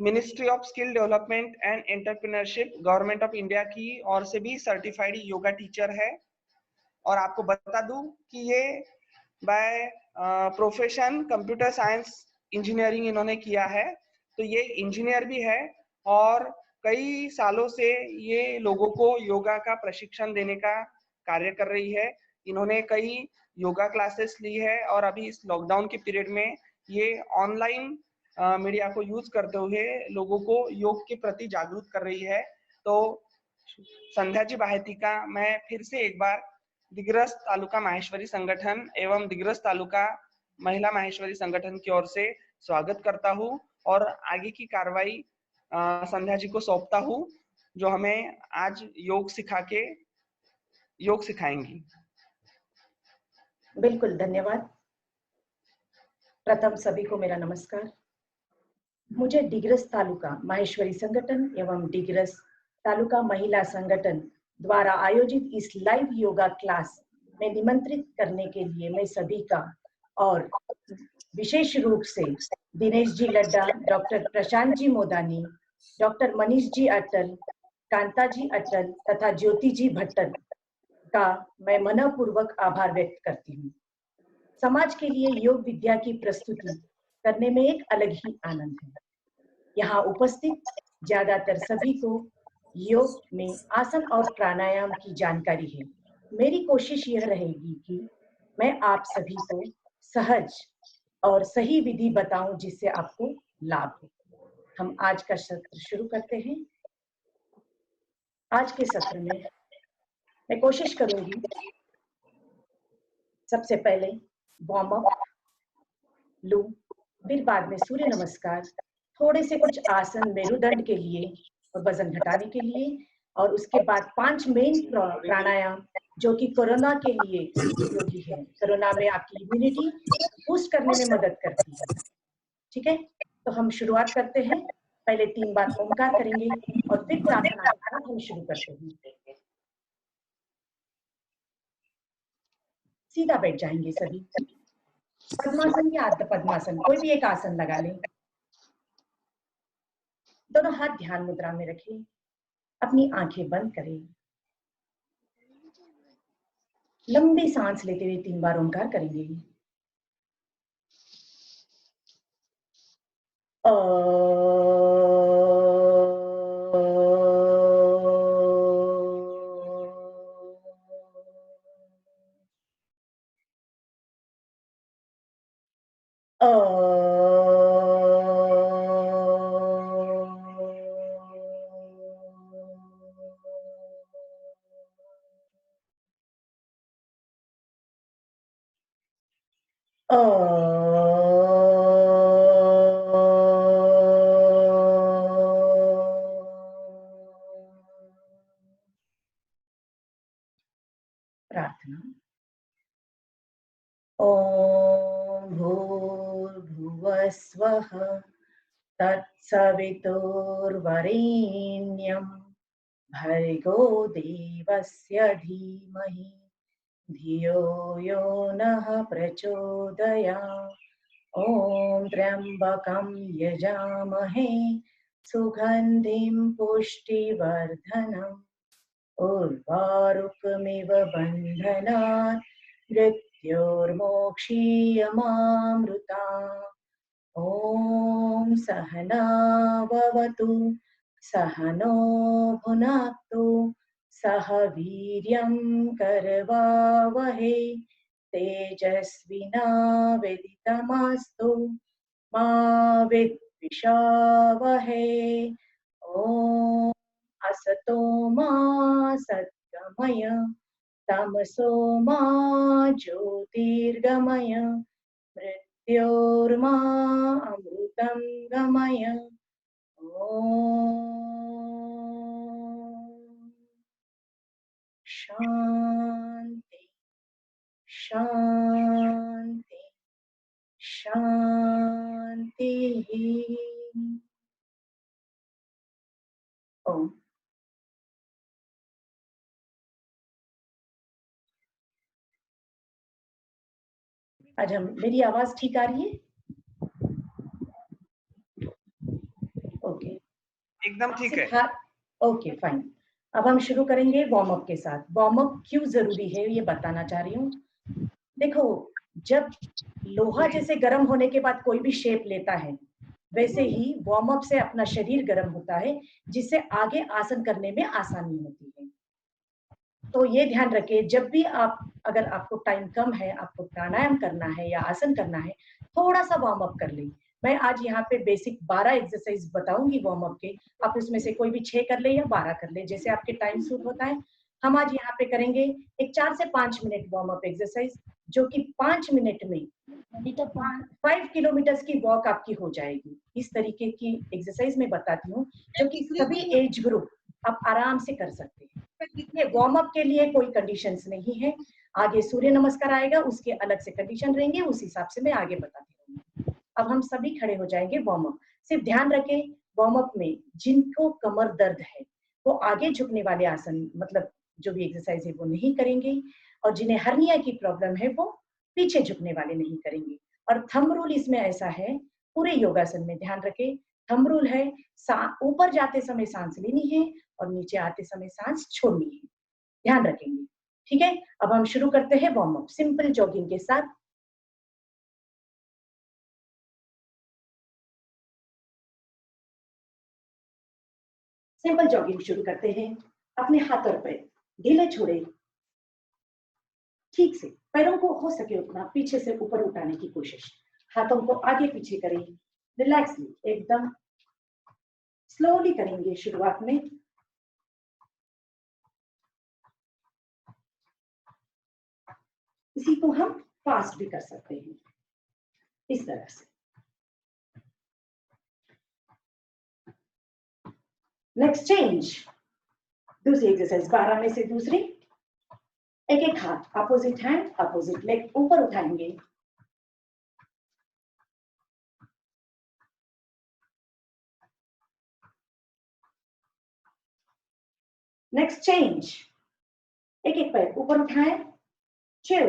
Ministry of skill development and entrepreneurship government of India की ओर से भी सर्टिफाइड योगा टीचर है। और आपको बता दूं कि ये by profession computer science engineering इन्होंने किया है, तो ये इंजीनियर भी है और कई सालों से ये लोगों को योगा का प्रशिक्षण देने का कार्य कर रही है। इन्होंने कई योगा क्लासेस ली है और अभी इस लॉकडाउन के पीरियड में ये ऑनलाइन मीडिया को यूज करते हुए लोगों को योग के प्रति जागरूक कर रही है। तो संध्या जी बाहेती का मैं फिर से एक बार दिग्रस तालुका माहेश्वरी संगठन एवं दिग्रस तालुका महिला माहेश्वरी संगठन की ओर से स्वागत करता हूं और आगे की कार्रवाई संध्या जी को सौंपता हूं, जो हमें आज योग सिखाएंगी। बिल्कुल, धन्यवाद। प्रथम सभी को मेरा नमस्कार। मुझे डिग्रस तालुका माहेश्वरी संगठन एवं डिग्रस तालुका महिला संगठन द्वारा आयोजित इस लाइव योगा क्लास में निमंत्रित करने के लिए मैं सभी का और विशेष रूप से दिनेश जी लड्डा, डॉक्टर प्रशांत जी मोदानी, डॉक्टर मनीष जी अटल, कांता जी अटल तथा ज्योति जी भट्टन का मैं मनपूर्वक आभार व्यक्त करती हूँ। समाज के लिए योग विद्या की प्रस्तुति करने में एक अलग ही आनंद है। यहाँ उपस्थित ज्यादातर सभी को योग में आसन और प्राणायाम की जानकारी है। मेरी कोशिश यह रहेगी कि मैं आप सभी को सहज और सही विधि बताऊं जिससे आपको लाभ हो। हम आज का सत्र शुरू करते हैं। आज के सत्र में मैं कोशिश करूंगी सबसे पहले वार्म अप लूं, फिर बाद में सूर्य नमस्कार, थोड़े से कुछ आसन मेरुदंड के लिए और वजन घटाने के लिए, और उसके बाद 5 मेन प्राणायाम जो कि कोरोना के लिए उपयोगी है। कोरोना में आपकी इम्यूनिटी बूस्ट करने में मदद करती है। ठीक है, तो हम शुरुआत करते हैं। पहले 3 बार ओमकार करेंगे और फिर प्रार्थना के साथ हम शुरू करते हैं। सीधा बैठ जाएंगे सभी। पद्मासन या अर्ध पद्मासन, कोई भी एक आसन लगा लें। दोनों हाथ ध्यान मुद्रा में रखें, अपनी आंखें बंद करें। लंबी सांस लेते हुए 3 बार ओंकार करेंगे। प्रार्थना। ओम भूर्भुवस्वः तत्सवितुर्वरेण्यं भर्गो देवस्य धीमहि धियो यो नः प्रचोदयात्। ओम त्र्यंबकं यजामहे सुगंधिं पुष्टिवर्धनम् उर्वारुकमिव बन्धनात् मृत्योर्मोक्षीयमामृतात्। ओम सहना भवतु सहनो भुनक्तु सह वीर्यं करवावहै तेजस्विनावधीतमस्तु मा विद्विषावहै। ओम असतो मा सद्गमय तमसो मा ज्योतिर्गमय मृत्योर्मा अमृतं गमय। ओम शांति शांति शांति। ओम। आज मेरी आवाज ठीक आ रही है? ओके। एकदम ठीक है। Okay fine. अब हम शुरू करेंगे वार्म अप के साथ। वार्म अप क्यों जरूरी है ये बताना चाह रही हूँ। देखो, जब लोहा जैसे गर्म होने के बाद कोई भी शेप लेता है, वैसे ही वार्म अप से अपना शरीर गर्म होता है, जिससे आगे आसन करने में आसानी होती है। तो ये ध्यान रखें, जब भी आप, अगर आपको टाइम कम है, आपको प्राणायाम करना है या आसन करना है, थोड़ा सा वार्म अप कर लें। मैं आज यहाँ पे बेसिक 12 एक्सरसाइज बताऊंगी वार्म अप के। आप उसमें से कोई भी 6 कर ले या 12 कर ले, जैसे आपके टाइम सूट होता है। हम आज यहाँ पे करेंगे एक 4 से 5 मिनट वार्म अप एक्सरसाइज, जो कि 5 मिनट में 5 किलोमीटर की वॉक आपकी हो जाएगी। इस तरीके की एक्सरसाइज मैं बताती हूँ, जो कि सभी एज ग्रुप आप आराम से कर सकते हैं। ये वार्म अप के लिए कोई कंडीशंस नहीं है। आगे सूर्य नमस्कार आएगा, उसके अलग से कंडीशन रहेंगे, उस हिसाब से मैं आगे बताती रहूंगी। अब हम सभी खड़े हो जाएंगे वार्म अप। सिर्फ ध्यान रखें, वार्म अप में जिनको कमर दर्द है वो आगे झुकने वाले आसन, मतलब जो भी एक्सरसाइज है वो नहीं करेंगे, और जिन्हें हर्निया की प्रॉब्लम है वो पीछे झुकने वाले नहीं करेंगे। और थंब रूल इसमें ऐसा है, पूरे योगासन में ध्यान रखें, थंब रूल है, ऊपर जाते समय सांस लेनी है और नीचे आते समय सांस छोड़नी है। ध्यान रखेंगे, ठीक है। अब हम शुरू करते हैं वार्म अप सिंपल जॉगिंग के साथ। सिंपल जॉगिंग शुरू करते हैं। अपने हाथ और पैर ढीले छोड़े, ठीक से पैरों को हो सके उतना पीछे से ऊपर उठाने की कोशिश। हाथों को आगे पीछे करें, रिलैक्सली, एकदम स्लोली करेंगे शुरुआत में। इसी को हम फास्ट भी कर सकते हैं, इस तरह से। नेक्स्ट चेंज, दूसरी एक्सरसाइज 12 में से दूसरी। एक एक हाथ अपोजिट हैंड अपोजिट लेग ऊपर उठाएंगे। नेक्स्ट चेंज, एक एक पैर ऊपर उठाएं। 2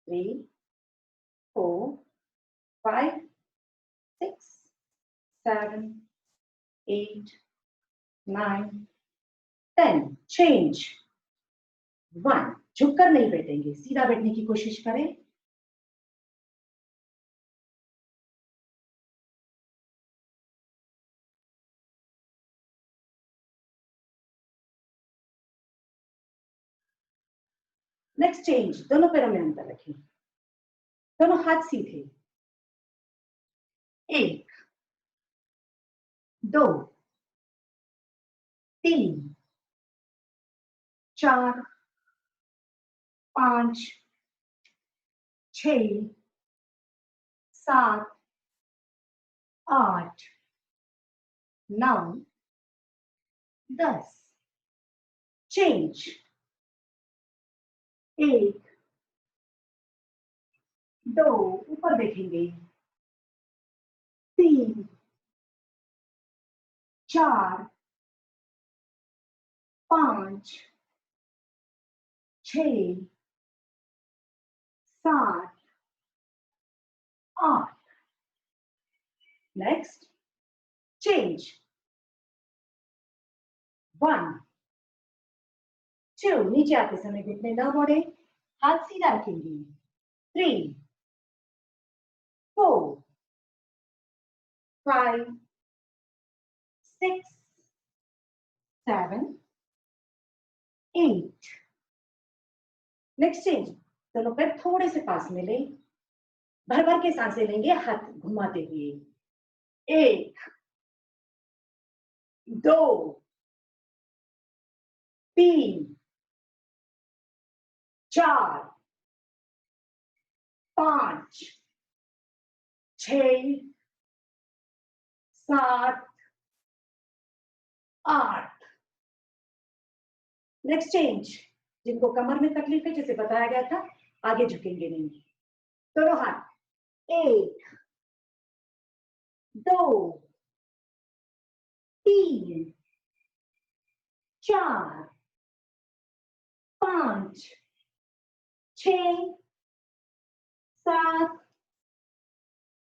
3 4 5 6 7 8 9 10। चेंज 1, झुककर नहीं बैठेंगे, सीधा बैठने की कोशिश करें। नेक्स्ट चेंज, दोनों पैरों में अंतर रखें, दोनों हाथ सीधे। 1 2 3 4 5 6 7 8 9 10। चेंज 1 2 ऊपर देखेंगे, 3 4 5 6 7 8। नेक्स्ट चेंज 1 2, नीचे आते समय घुटने ना मोड़े, हाथ सीधा रखेंगे। 3 4 5 6 7 8। नेक्स्ट चेंज, दोनों पैर थोड़े से पास में ले, भर भर के सांसें लेंगे हाथ घुमाते हुए। 1 2 3 4 5 6 7 8। नेक्स्ट चेंज, जिनको कमर में तकलीफ है, जैसे बताया गया था, आगे झुकेंगे नहीं, दोनों हाथ। 1 2 3 4 5 6 7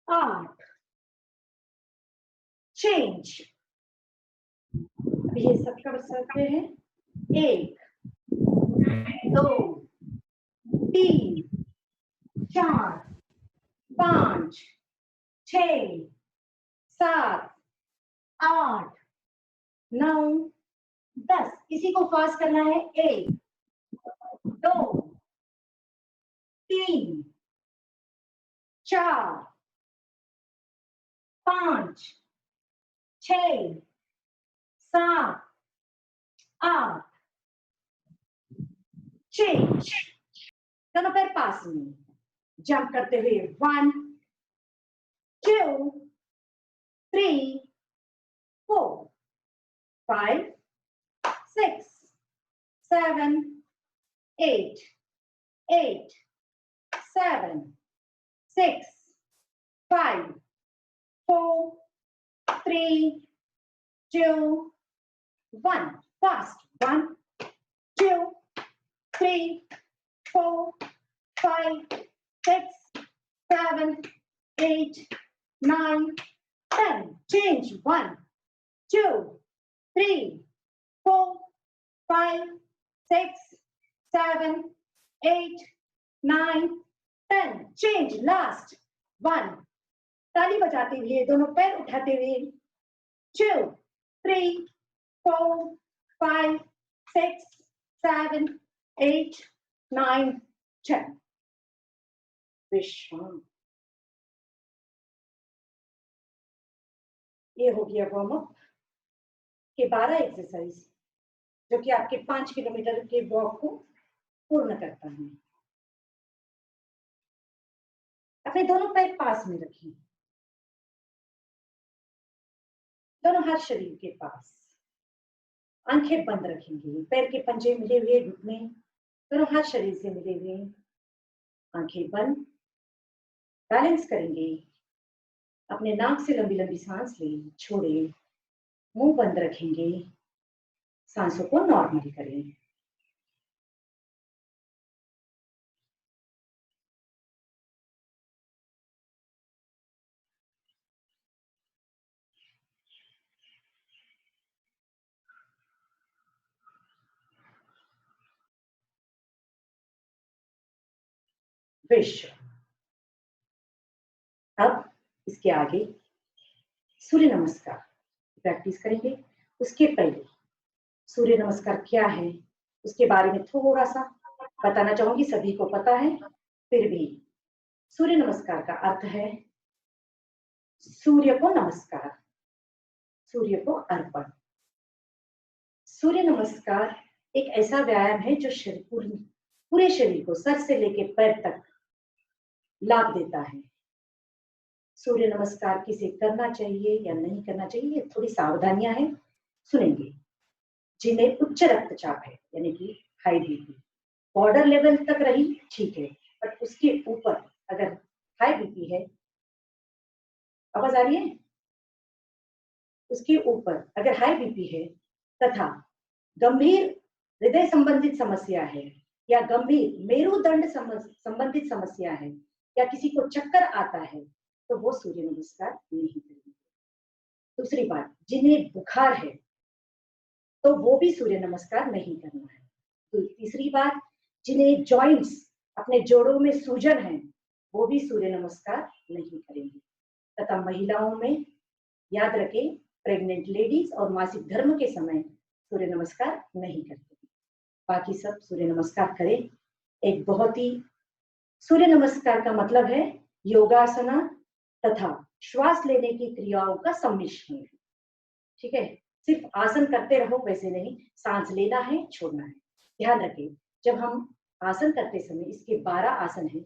8। चेंज अभी ये सब कर सकते हैं। 1 2 3 4 5 6 7 8 9 10। इसी को फास्ट करना है। 1 2 3 4 5 6 7 8। चेंज, दोनों पैर पास में, जंप करते हुए 1 2 3 4 5 6 7 8 8 7 6 5 4 3 2 1। Fast. 1 2 3 4 5 6 7 8 9 10। Change. 1 2 3 4 5 6 7 8 9 10। Change. Last. 1। ताली बजाते हुए, दोनों पैर उठाते हुए। 2 3 4 5 6 7 8 9 10। विश्राम। ये हो गया वार्म अप के 12 एक्सरसाइज, जो कि आपके 5 किलोमीटर के वॉक को पूर्ण करता है। अपने दोनों पैर पास में रखें, दोनों हाथ शरीर के पास, आंखें बंद रखेंगे, पैर के पंजे मिले हुए, घुटने दोनों हाथ शरीर से मिले हुए, आंखें बंद। बैलेंस करेंगे, अपने नाक से लंबी लंबी सांस लें, छोड़े, मुंह बंद रखेंगे, सांसों को नॉर्मल करें। विश्व। अब इसके आगे सूर्य नमस्कार प्रैक्टिस करेंगे। उसके पहले सूर्य नमस्कार क्या है उसके बारे में थोड़ा सा बताना चाहूंगी। सभी को पता है, फिर भी सूर्य नमस्कार का अर्थ है सूर्य को नमस्कार, सूर्य को अर्पण। सूर्य नमस्कार एक ऐसा व्यायाम है जो पूरे शरीर को सर से लेकर पैर तक लाभ देता है। सूर्य नमस्कार किसे करना चाहिए या नहीं करना चाहिए, थोड़ी सावधानियां हैं, सुनेंगे। जिन्हें उच्च रक्तचाप है, यानी कि हाई बीपी, बॉर्डर लेवल तक रही ठीक है, बट उसके ऊपर अगर हाई बीपी है, आवाज आ रही है, उसके ऊपर अगर हाई बीपी है तथा गंभीर हृदय संबंधित समस्या है या गंभीर मेरुदंड संबंधित समस्या है या किसी को चक्कर आता है, तो वो सूर्य नमस्कार नहीं करेंगे। दूसरी बात, जिन्हें बुखार है तो वो भी सूर्य नमस्कार नहीं करना है। तो तीसरी बात, जिन्हें जॉइंट्स, अपने जोड़ों में सूजन है, वो भी सूर्य नमस्कार नहीं करेंगे। तथा महिलाओं में याद रखें, प्रेग्नेंट लेडीज और मासिक धर्म के समय सूर्य नमस्कार नहीं करते। बाकी सब सूर्य नमस्कार करें। एक बहुत ही, सूर्य नमस्कार का मतलब है योगासना तथा श्वास लेने की क्रियाओं का सम्मिश्रण। ठीक है, सिर्फ आसन करते रहो वैसे नहीं, सांस लेना है, छोड़ना है। ध्यान रखें, जब हम आसन करते समय, इसके 12 आसन हैं,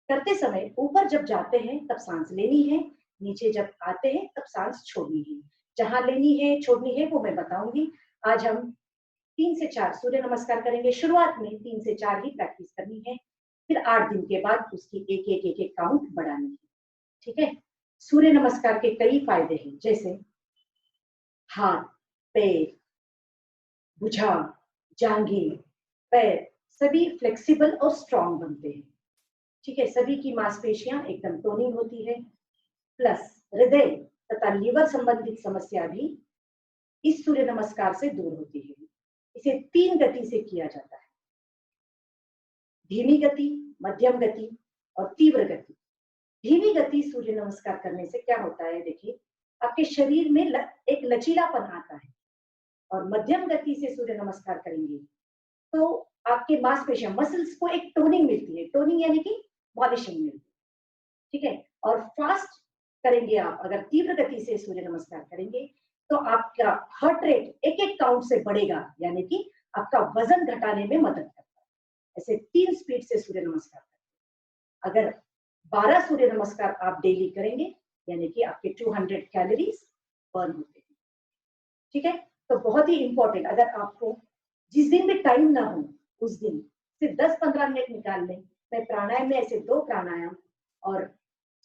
करते समय ऊपर जब जाते हैं तब सांस लेनी है, नीचे जब आते हैं तब सांस छोड़नी है। जहां लेनी है छोड़नी है वो मैं बताऊंगी। आज हम 3 से 4 सूर्य नमस्कार करेंगे। शुरुआत में 3 से 4 ही प्रैक्टिस करनी है, फिर 8 दिन के बाद उसकी एक काउंट बढ़ानी है। ठीक है, सूर्य नमस्कार के कई फायदे हैं, जैसे हाथ, पैर, भुजा, जांघें, पैर सभी फ्लेक्सिबल और स्ट्रॉन्ग बनते हैं। ठीक है, सभी की मांसपेशियां एकदम टोनिंग होती है। प्लस हृदय तथा लीवर संबंधित समस्या भी इस सूर्य नमस्कार से दूर होती है। इसे 3 गति से किया जाता है, धीमी गति, मध्यम गति और तीव्र गति। धीमी गति सूर्य नमस्कार करने से क्या होता है, देखिए आपके शरीर में एक लचीलापन आता है, और मध्यम गति से सूर्य नमस्कार करेंगे तो आपके मांसपेशियां, मसल्स को एक टोनिंग मिलती है, टोनिंग यानी कि पॉलिशिंग मिलती है, ठीक है। और फास्ट करेंगे आप, अगर तीव्र गति से सूर्य नमस्कार करेंगे तो आपका हार्ट रेट एक एक काउंट से बढ़ेगा, यानी कि आपका वजन घटाने में मदद करता है। ऐसे 3 स्पीड से सूर्य नमस्कार करें। अगर 12 सूर्य नमस्कार आप डेली करेंगे, यानी कि आपके 200 कैलोरीज बर्न होते हैं, ठीक है। तो बहुत ही इंपॉर्टेंट, अगर आपको जिस दिन भी टाइम ना हो उस दिन सिर्फ 10-15 मिनट निकाल लें। मैं प्राणायाम में ऐसे 2 प्राणायाम और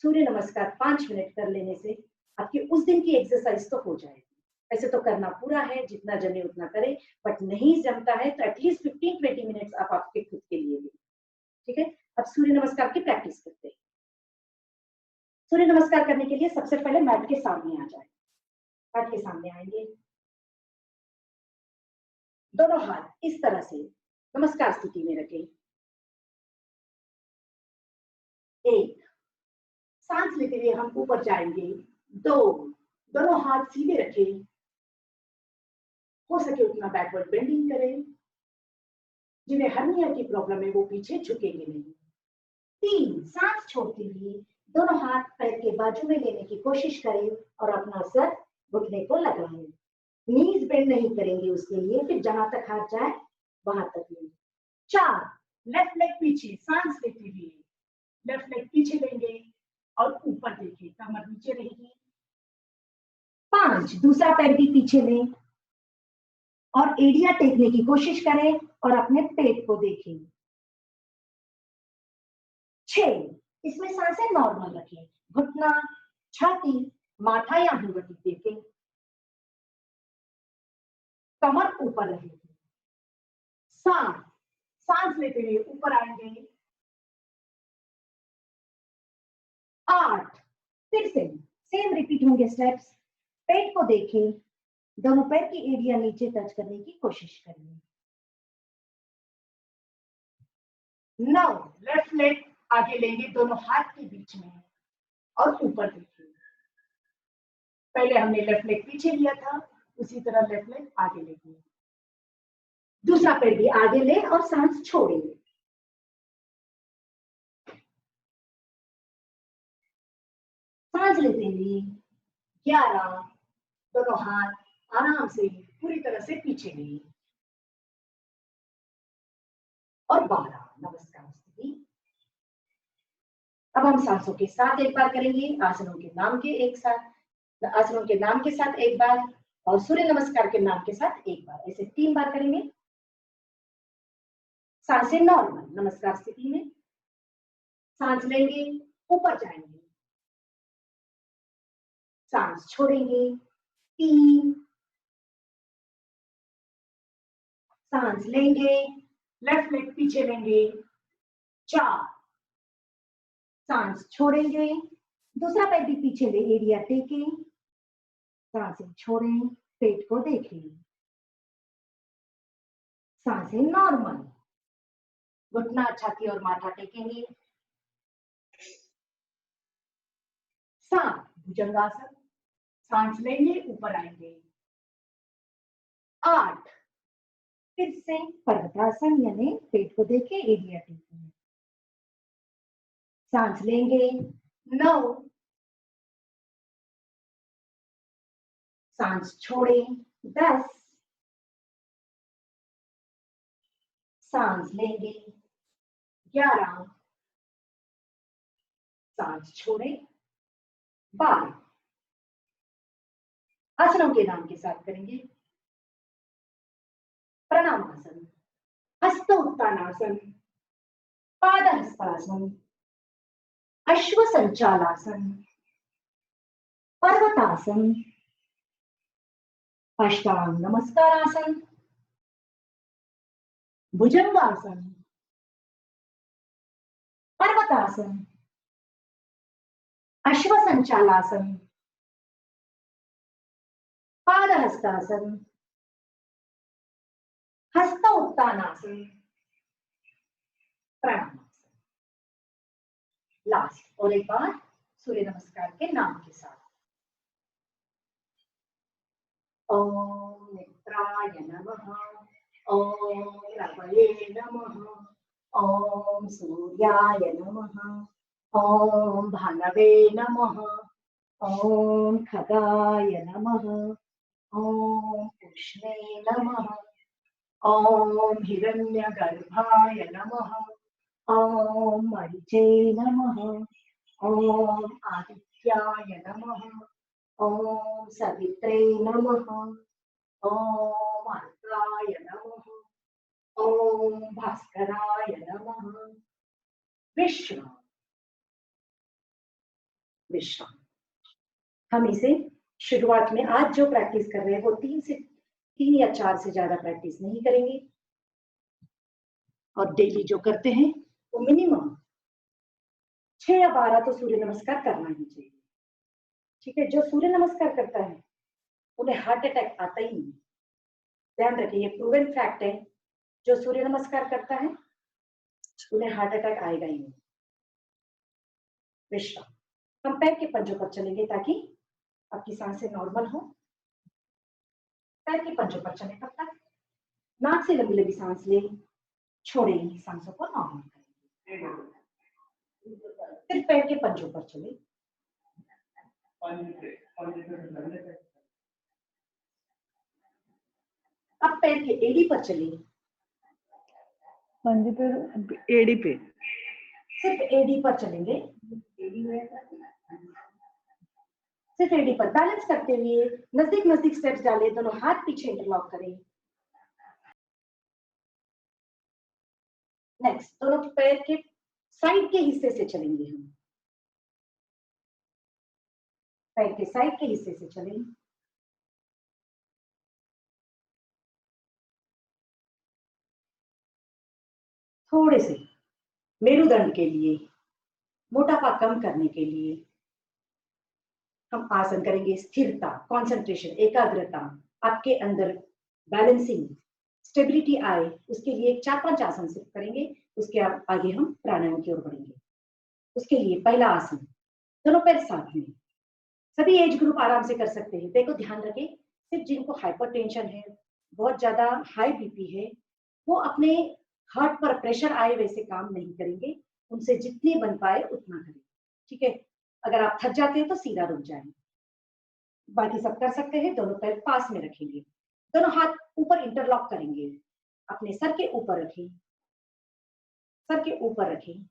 सूर्य नमस्कार 5 मिनट कर लेने से आपकी उस दिन की एक्सरसाइज तो हो जाएगी। ऐसे तो करना पूरा है, जितना जमे उतना करें, बट नहीं जमता है तो एटलीस्ट 15-20 मिनट्स आप आपके खुद के लिए लें, ठीक है। अब सूर्य नमस्कार की प्रैक्टिस करते हैं। सूर्य नमस्कार करने के लिए सबसे पहले मैट के सामने आ जाए। मैट के सामने आएंगे, दोनों हाथ इस तरह से नमस्कार स्थिति में रखें। 1, सांस लेते हुए हम ऊपर जाएंगे। 2, दोनों हाथ सीधे रखें, हो सके उतना बैकवर्ड बेंडिंग करें। जिन्हें हर्निया की प्रॉब्लम है वो पीछे झुकेंगे नहीं। 3, सांस छोड़ते हुए दोनों हाथ पैर के बाजू में लेने की कोशिश करें और अपना सर घुटने को लगाएं। नीज बेंड नहीं करेंगे उसके लिए, फिर जहां तक हाथ जाए वहां तक लेंगे। 4, लेफ्ट लेग पीछे, सांस लेते हुए लेफ्ट लेग पीछे लेंगे और ऊपर देखिए, कमर नीचे रहेगी। 5, दूसरा पैर भी पीछे लें और एड़ियां टेकने की कोशिश करें और अपने पेट को देखें। 6, इसमें सांसें नॉर्मल रखें, घुटना, छाती, माथा या भुवटी देखें, कमर ऊपर रहेगी। 7, सांस लेते हुए ऊपर आएंगे। 8, फिर से सेम रिपीट होंगे स्टेप्स। पेट को देखें, दोनों पैर की एड़ियां नीचे टच करने की कोशिश करें। 9, लेफ्ट लेग आगे लेंगे दोनों हाथ के बीच में और ऊपर देखिए। पहले हमने लेफ्ट लेग पीछे लिया था, उसी तरह लेफ्ट लेग आगे लेंगे। दूसरा पैर भी आगे ले और सांस छोड़ेंगे। सांस लेते हुए 11, दोनों हाथ आराम से पूरी तरह से पीछे लिए और 12, नमस्कार स्थिति। अब हम सांसों के साथ एक बार करेंगे, आसनों के नाम के एक साथ, आसनों के नाम के साथ एक बार और सूर्य नमस्कार के नाम के साथ एक बार, ऐसे 3 बार करेंगे। सांसें नॉर्मल नमस्कार स्थिति में, सांस लेंगे, ऊपर जाएंगे, सांस छोड़ेंगे। 3, सांस लेंगे, लेफ्ट लेग पीछे लेंगे। 4, सांस छोड़ेंगे, दूसरा पैर भी पीछे ले, एड़ियां टेकें, सांसें छोड़ें, पेट को देखें, सांसें नॉर्मल, घुटना, छाती और माथा टेकेंगे। 7, भुजंगासन, सांस लेंगे, ऊपर आएंगे। 8, फिर से पर्वतासन यानी पेट को देखें, एड़ियां टेकें, सांस लेंगे। 9, सांस छोड़ें। 10, सांस लेंगे। 11, सांस छोड़ें। 12, आसनों के नाम के साथ करेंगे। प्रणामासन, हस्त उत्तानासन, पादहस्तासन, अश्व संचालासन, पर्वतासन, अष्टांग नमस्कारासन, भुजंगासन, पर्वतासन, अश्व संचालासन, पादहस्तासन, हस्त उत्तानासन, प्राणायाम। लास्ट और एक बार सूर्य नमस्कार के नाम के साथ। ओम नेत्राय नमः, ओम रवये नमः, ओम सूर्याय नमः, ओम भानवे नमः, ओम खगाय नमः, ओम कृष्णे नमः, ओम हिरण्यगर्भाय नमः, ओम मरीचे नमः, ओम आदित्याय नमः, ओम सवित्रे नमः, ओम अर्काय नमः, ओम भास्कराय नमः। विश्राम विश्राम। हम इसे शुरुआत में आज जो प्रैक्टिस कर रहे हैं वो 3 या 4 से ज्यादा प्रैक्टिस नहीं करेंगे, और डेली जो करते हैं वो मिनिमम 6 या 12 तो सूर्य नमस्कार करना ही चाहिए। ठीक है, जो सूर्य नमस्कार करता है उन्हें हार्ट अटैक आता ही नहीं। ध्यान रखिए, ये प्रूवन फैक्ट है, जो सूर्य नमस्कार करता है उन्हें हार्ट अटैक आएगा ही नहीं। विश्राम। हम पैर के पंजों पर चलेंगे ताकि आपकी सांसें नॉर्मल हो। पैर के पंजों पर चले, तब तक नाक से लंबी लंबी सांस ले, छोड़े, सांसों को नॉर्मल करेंगे। फिर पैर के पंजों पर चले, अब पैर के एड़ी पर चले, एड़ी पे, सिर्फ एड़ी पर चलेंगे, सिर्फ एड़ी पर बैलेंस करते हुए नजदीक नजदीक स्टेप्स डालें, दोनों हाथ पीछे इंटरलॉक करें। नेक्स्ट, दोनों पैर के साइड के हिस्से से चलेंगे हम, पैर के साइड के हिस्से से चलें। थोड़े से मेरुदंड के लिए, मोटापा कम करने के लिए हम आसन करेंगे। स्थिरता, कंसंट्रेशन, एकाग्रता आपके अंदर, बैलेंसिंग, स्टेबिलिटी आए, उसके लिए 4-5 आसन सिर्फ करेंगे। उसके आगे हम प्राणायाम की ओर बढ़ेंगे। उसके लिए पहला आसन, दोनों पैर साथ में, सभी एज ग्रुप आराम से कर सकते हैं। देखो, ध्यान रखें, सिर्फ जिनको हाइपरटेंशन है, बहुत ज्यादा हाई बीपी है, वो अपने हार्ट पर प्रेशर आए वैसे काम नहीं करेंगे, उनसे जितनी बन पाए उतना करें। ठीक है, अगर आप थक जाते हैं तो सीधा रुक जाएं, बाकी सब कर सकते हैं। दोनों पैर पास में रखेंगे, दोनों हाथ ऊपर इंटरलॉक करेंगे, अपने सर के ऊपर रखें, सर के ऊपर रखें।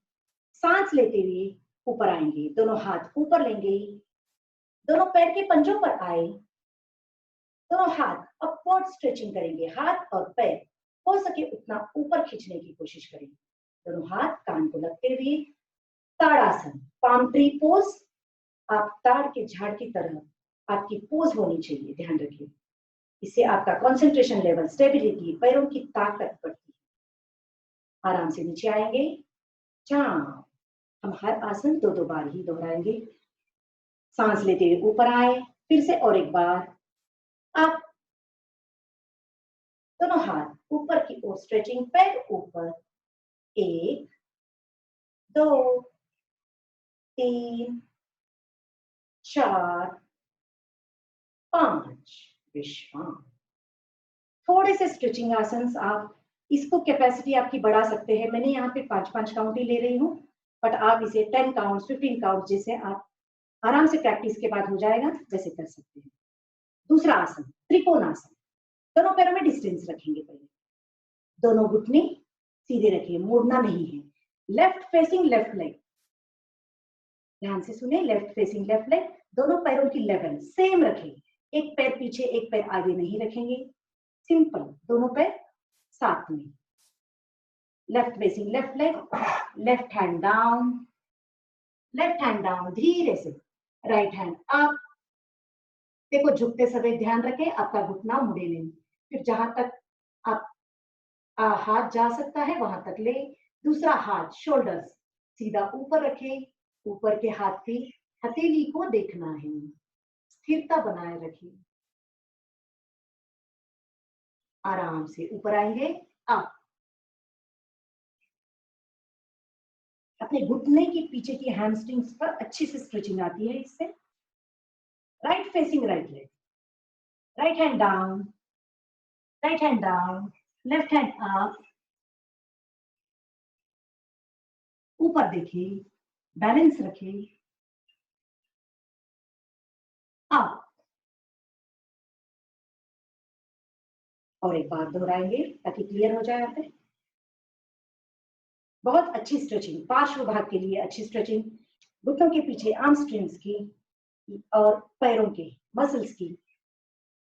सांस लेते हुए ऊपर आएंगे, दोनों हाथ ऊपर लेंगे, दोनों पैर के पंजों पर आए, दोनों हाथ अपवर्ड स्ट्रेचिंग करेंगे, हाथ और पैर हो सके उतना ऊपर खींचने की कोशिश करें। दोनों हाथ कान को लगते हुए ताड़ासन, पाम ट्री पोज। आप ताड़ के झाड़ की तरह आपकी पोज होनी चाहिए, ध्यान रखिए। इससे आपका कंसंट्रेशन लेवल, स्टेबिलिटी, पैरों की ताकत बढ़ती है। आराम से नीचे आएंगे, चाप। हम हर आसन 2-2 बार ही दोहराएंगे। सांस लेते हुए ऊपर आए, फिर से और एक बार आप, दोनों हाथ ऊपर की ओर स्ट्रेचिंग, पैर ऊपर। 1 2 3 4 5। विश्राम। थोड़े से स्ट्रेचिंग आसन, आप इसको कैपेसिटी आपकी बढ़ा सकते हैं। मैंने यहाँ पे 5-5 काउंट ही ले रही हूँ, बट आप इसे 10 काउंट, 15 काउंट, जिसे आप आराम से प्रैक्टिस के बाद हो जाएगा, वैसे कर सकते हैं। दूसरा आसन, त्रिकोणासन। दोनों पैरों में डिस्टेंस रखेंगे, पहले दोनों घुटने सीधे रखिए, मोड़ना नहीं है। लेफ्ट फेसिंग लेफ्ट लेग, ध्यान से सुने, लेफ्ट फेसिंग लेफ्ट लेग, दोनों पैरों की लेवल सेम रखें। एक पैर पीछे एक पैर आगे नहीं रखेंगे, सिंपल, दोनों पैर साथ में। Left facing left leg, left hand down, left hand down, धीरे से राइट हैंड अप। देखो, झुकते समय ध्यान रखें आपका घुटना मुड़े नहीं, फिर जहां तक आप हाथ जा सकता है वहां तक ले। दूसरा हाथ शोल्डर्स सीधा ऊपर रखें, ऊपर के हाथ की हथेली को देखना है, स्थिरता बनाए रखिए। आराम से ऊपर आएंगे, अप। अपने घुटने के पीछे की हैमस्ट्रिंग्स पर अच्छी से स्ट्रेचिंग आती है इससे। Right facing right leg, right hand down, right hand down, left hand up, ऊपर देखिए, बैलेंस रखें, अप। और एक बार दोहराएंगे ताकि क्लियर हो जाए। यहाँ पे बहुत अच्छी स्ट्रेचिंग, पार्श्व भाग के लिए अच्छी स्ट्रेचिंग, घुटनों के पीछे आर्म स्ट्रिंग्स की और पैरों के मसल्स की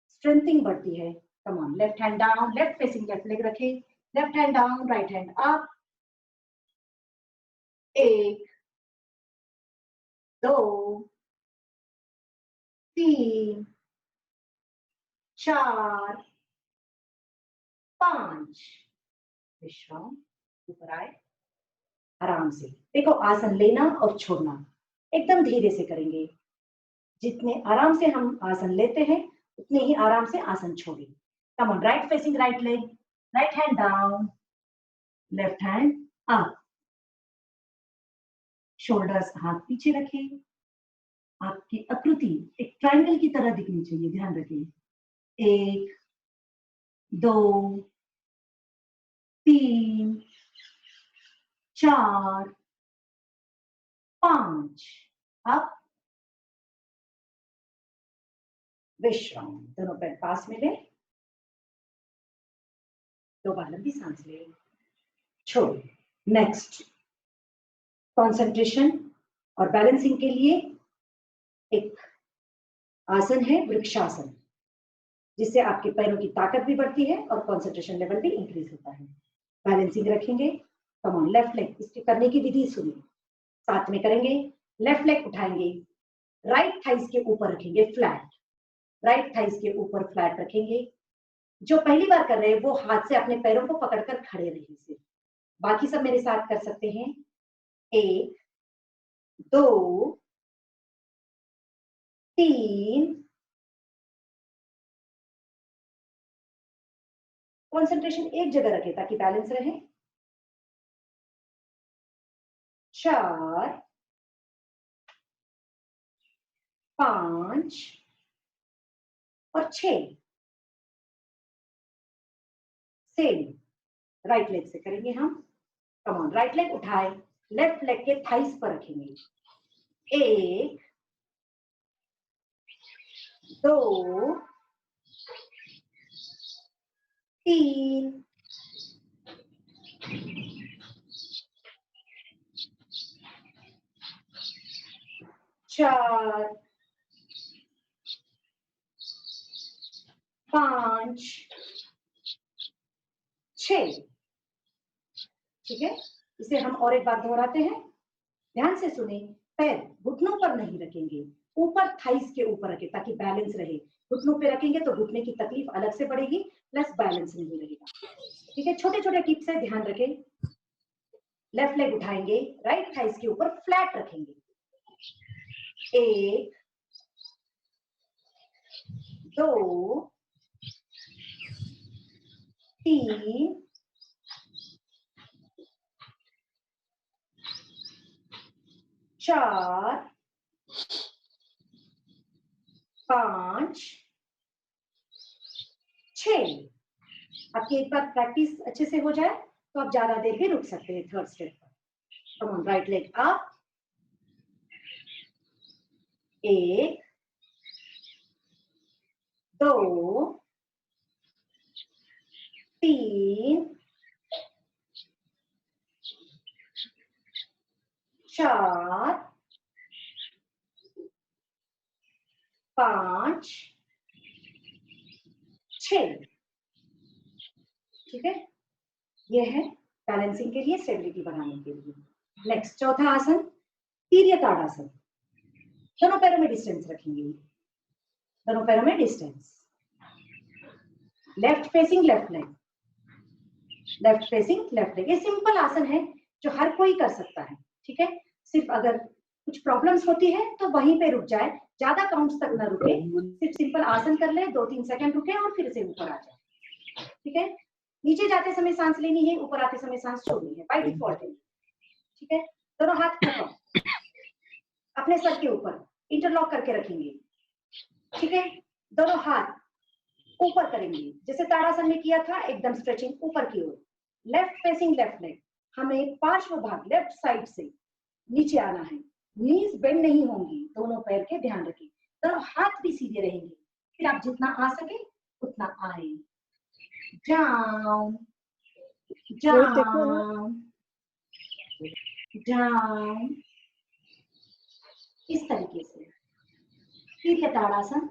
स्ट्रेंथिंग बढ़ती है। Come on, left hand down, left facing left leg रखें, left hand down, right hand up. 1 2 3 4 5। विश्राम, ऊपर आए, आराम से। देखो, आसन लेना और छोड़ना एकदम धीरे से करेंगे। जितने आराम से हम आसन लेते हैं उतने ही आराम से आसन छोड़ें। Come on, right facing right leg, right hand down, left hand up. Shoulders हाथ पीछे रखें। आपकी आकृति एक ट्रायंगल की तरह दिखनी चाहिए, ध्यान रखें। 1 2 3 4 5। अब विश्राम, दोनों पैर पास में ले, 2 बार लंबी सांस ले, छोड़। नेक्स्ट, कंसंट्रेशन और बैलेंसिंग के लिए एक आसन है वृक्षासन, जिससे आपके पैरों की ताकत भी बढ़ती है और कंसंट्रेशन लेवल भी इंक्रीज होता है। बैलेंसिंग रखेंगे। कम ऑन, लेफ्ट लेग, इसके करने की विधि सुनिए, साथ में करेंगे। लेफ्ट लेग उठाएंगे, राइट थाइस के ऊपर रखेंगे फ्लैट, राइट थाइस के ऊपर फ्लैट रखेंगे। जो पहली बार कर रहे हैं वो हाथ से अपने पैरों को पकड़कर खड़े रहिए सिर्फ। बाकी सब मेरे साथ कर सकते हैं। 1 2 3। कंसंट्रेशन एक जगह रखें ताकि बैलेंस रहे। 4 5 और 6। सेम राइट लेग से करेंगे हम। कम ऑन, राइट लेग उठाए, लेफ्ट लेग के थाइस पर रखेंगे। 1 2 3 4 5 6। ठीक है, इसे हम और एक बार दोहराते हैं, ध्यान से सुने। पैर घुटनों पर नहीं रखेंगे, ऊपर थाइस के ऊपर रखें ताकि बैलेंस रहे। घुटनों पे रखेंगे तो घुटने की तकलीफ अलग से बढ़ेगी, प्लस बैलेंस नहीं रहेगा। ठीक है, छोटे छोटे टिप्स है, ध्यान रखें। लेफ्ट लेग उठाएंगे, राइट थाइस के ऊपर फ्लैट रखेंगे। 1 2 3 4 5 6। आपकी एक बार प्रैक्टिस अच्छे से हो जाए तो आप ज्यादा देर भी रुक सकते हैं थर्ड स्टेप पर। Come on, right leg up, 1 2 3 4 5 6। ठीक है, ये है बैलेंसिंग के लिए, स्टेबिलिटी बढ़ाने के लिए। नेक्स्ट, चौथा आसन तिर्यक ताड़ासन। दोनों पैरों में डिस्टेंस रखेंगे, दोनों पैरों में distance. Left facing left leg, left facing left leg. ये सिंपल आसन है जो हर कोई कर सकता है। ठीक है, सिर्फ अगर कुछ प्रॉब्लम्स होती है तो वहीं पे रुक जाए, ज्यादा काउंट्स तक ना रुके, सिर्फ सिंपल आसन कर ले, 2-3 सेकंड रुके और फिर से ऊपर आ जाए। ठीक है, नीचे जाते समय सांस लेनी है, ऊपर आते समय सांस छोड़नी है, बाय डिफॉल्ट है। ठीक है, दोनों हाथ ऊपर अपने सर के ऊपर इंटरलॉक करके रखेंगे। ठीक है, दोनों हाथ ऊपर करेंगे जैसे ताड़ासन में किया था, एकदम स्ट्रेचिंग ऊपर की ओर। लेफ्ट फेसिंग लेफ्ट लेग, हमें पार्श्व भाग लेफ्ट साइड से नीचे आना है, नीज बेंड नहीं होंगी, दोनों पैर के ध्यान रखें, दोनों हाथ भी सीधे रहेंगे। फिर आप जितना आ सके उतना आए, डाउन डाउन डाउन, इस तरीके से। फिर है ताड़ासन,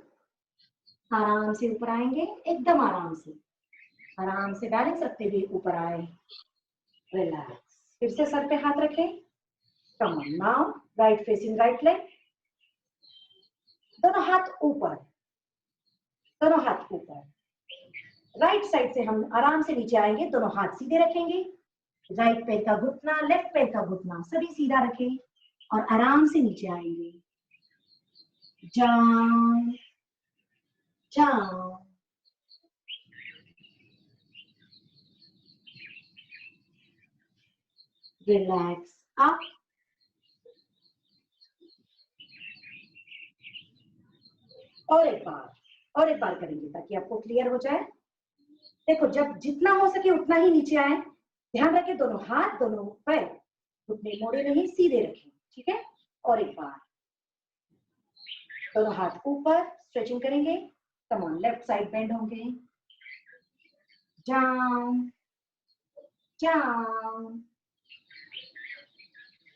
आराम से ऊपर आएंगे, एकदम आराम से बैलेंस रखते हुए ऊपर आए, रिलैक्स। फिर से सर पे हाथ रखें, come on now, right facing right leg, दोनों हाथ ऊपर, दोनों हाथ ऊपर। राइट साइड से हम आराम से नीचे आएंगे, दोनों हाथ सीधे रखेंगे, राइट पैर का घुटना लेफ्ट पैर का घुटना सभी सीधा रखें और आराम से नीचे आएंगे, डाउन डाउन, रिलैक्स अप, और एक बार करेंगे ताकि आपको क्लियर हो जाए। देखो, जब जितना हो सके उतना ही नीचे आए, ध्यान रखें दोनों हाथ दोनों पैर घुटने मोड़े नहीं, सीधे रखें। ठीक है, और एक बार दोनों हाथ ऊपर, स्ट्रेचिंग करेंगे, कम ऑन, लेफ्ट साइड बेंड होंगे, डाउन डाउन,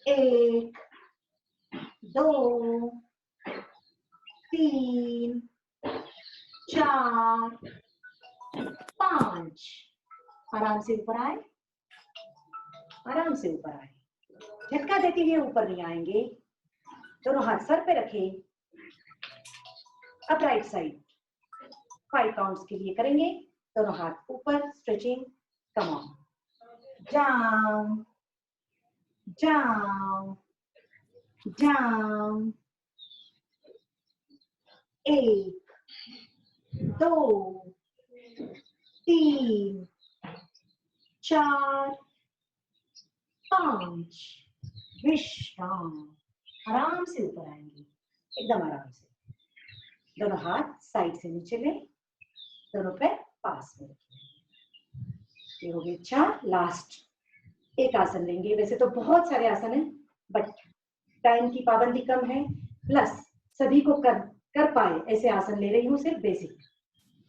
1 2 3 4 5, आराम से ऊपर आए, आराम से ऊपर आए, झटका देते हुए ऊपर नहीं आएंगे, दोनों हाथ सर पे रखें, अब राइट साइड 5 काउंट्स के लिए करेंगे, दोनों हाथ ऊपर, stretching, come on, down down down, 1 2 3 4 5, विश्राम, आराम से ऊपर आएंगे, एकदम आराम से, दोनों हाथ साइड से नीचे लें, दोनों पैर पास में रखें। ये हो गए 4, लास्ट एक आसन लेंगे। वैसे तो बहुत सारे आसन हैं, बट टाइम की पाबंदी कम है, प्लस सभी को कर पाए ऐसे आसन ले रही हूँ, सिर्फ बेसिक।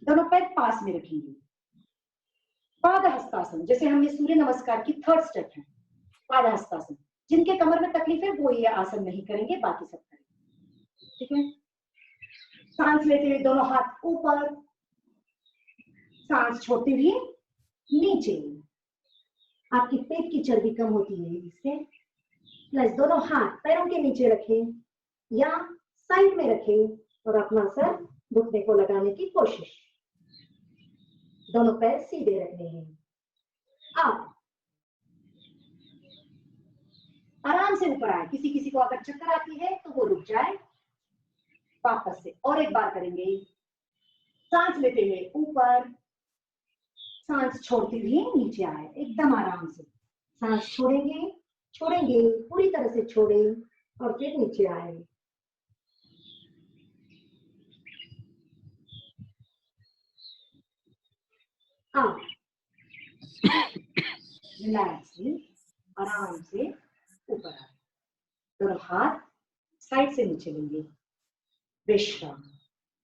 दोनों पैर पास में रखेंगे, पादहस्तासन, जैसे हमने सूर्य नमस्कार की 3rd स्टेप है पादहस्तासन। जिनके कमर में तकलीफ है वो ये आसन नहीं करेंगे, बाकी सब करेंगे। ठीक है, सांस लेते हुए दोनों हाथ ऊपर, सांस छोड़ते हुए नीचे, आपकी पेट की चर्बी कम होती है इससे। प्लस दोनों हाथ पैरों के नीचे रखें या साइड में रखें और अपना सर घुटने को लगाने की कोशिश, दोनों पैर सीधे रखने हैं। अब आराम से ऊपर आए, किसी किसी को अगर चक्कर आती है तो वो रुक जाए, वापस से और एक बार करेंगे, सांस लेते हुए ऊपर, सांस छोड़ते हुए नीचे आए, एकदम आराम से सांस छोड़ेंगे छोड़ेंगे, पूरी तरह से छोड़े और फिर नीचे आए। अब रिलैक्सली आराम से ऊपर आए, दोनों हाथ साइड से नीचे लेंगे, विश्राम।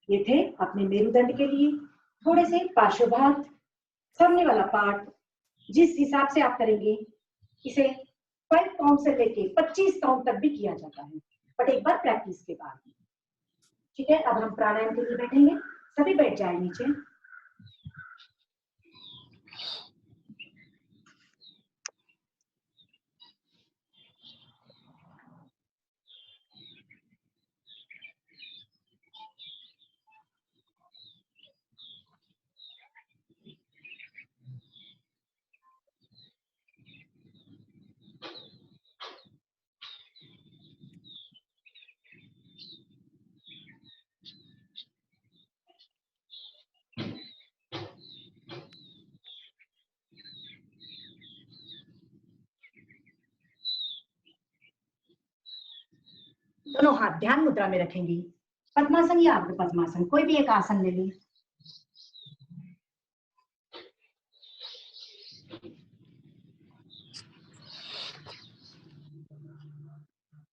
ये थे अपने मेरुदंड के लिए थोड़े से पार्श्वभाग, सामने वाला पार्ट जिस हिसाब से आप करेंगे, इसे 5 काउंट से लेके 25 काउंट तक भी किया जाता है, बट एक बार प्रैक्टिस के बाद। ठीक है, अब हम प्राणायाम के लिए बैठेंगे, सभी बैठ जाए नीचे। दोनों हाथ ध्यान मुद्रा में रखेंगी। पद्मासन या अर्ध पद्मासन, कोई भी एक आसन ले ली।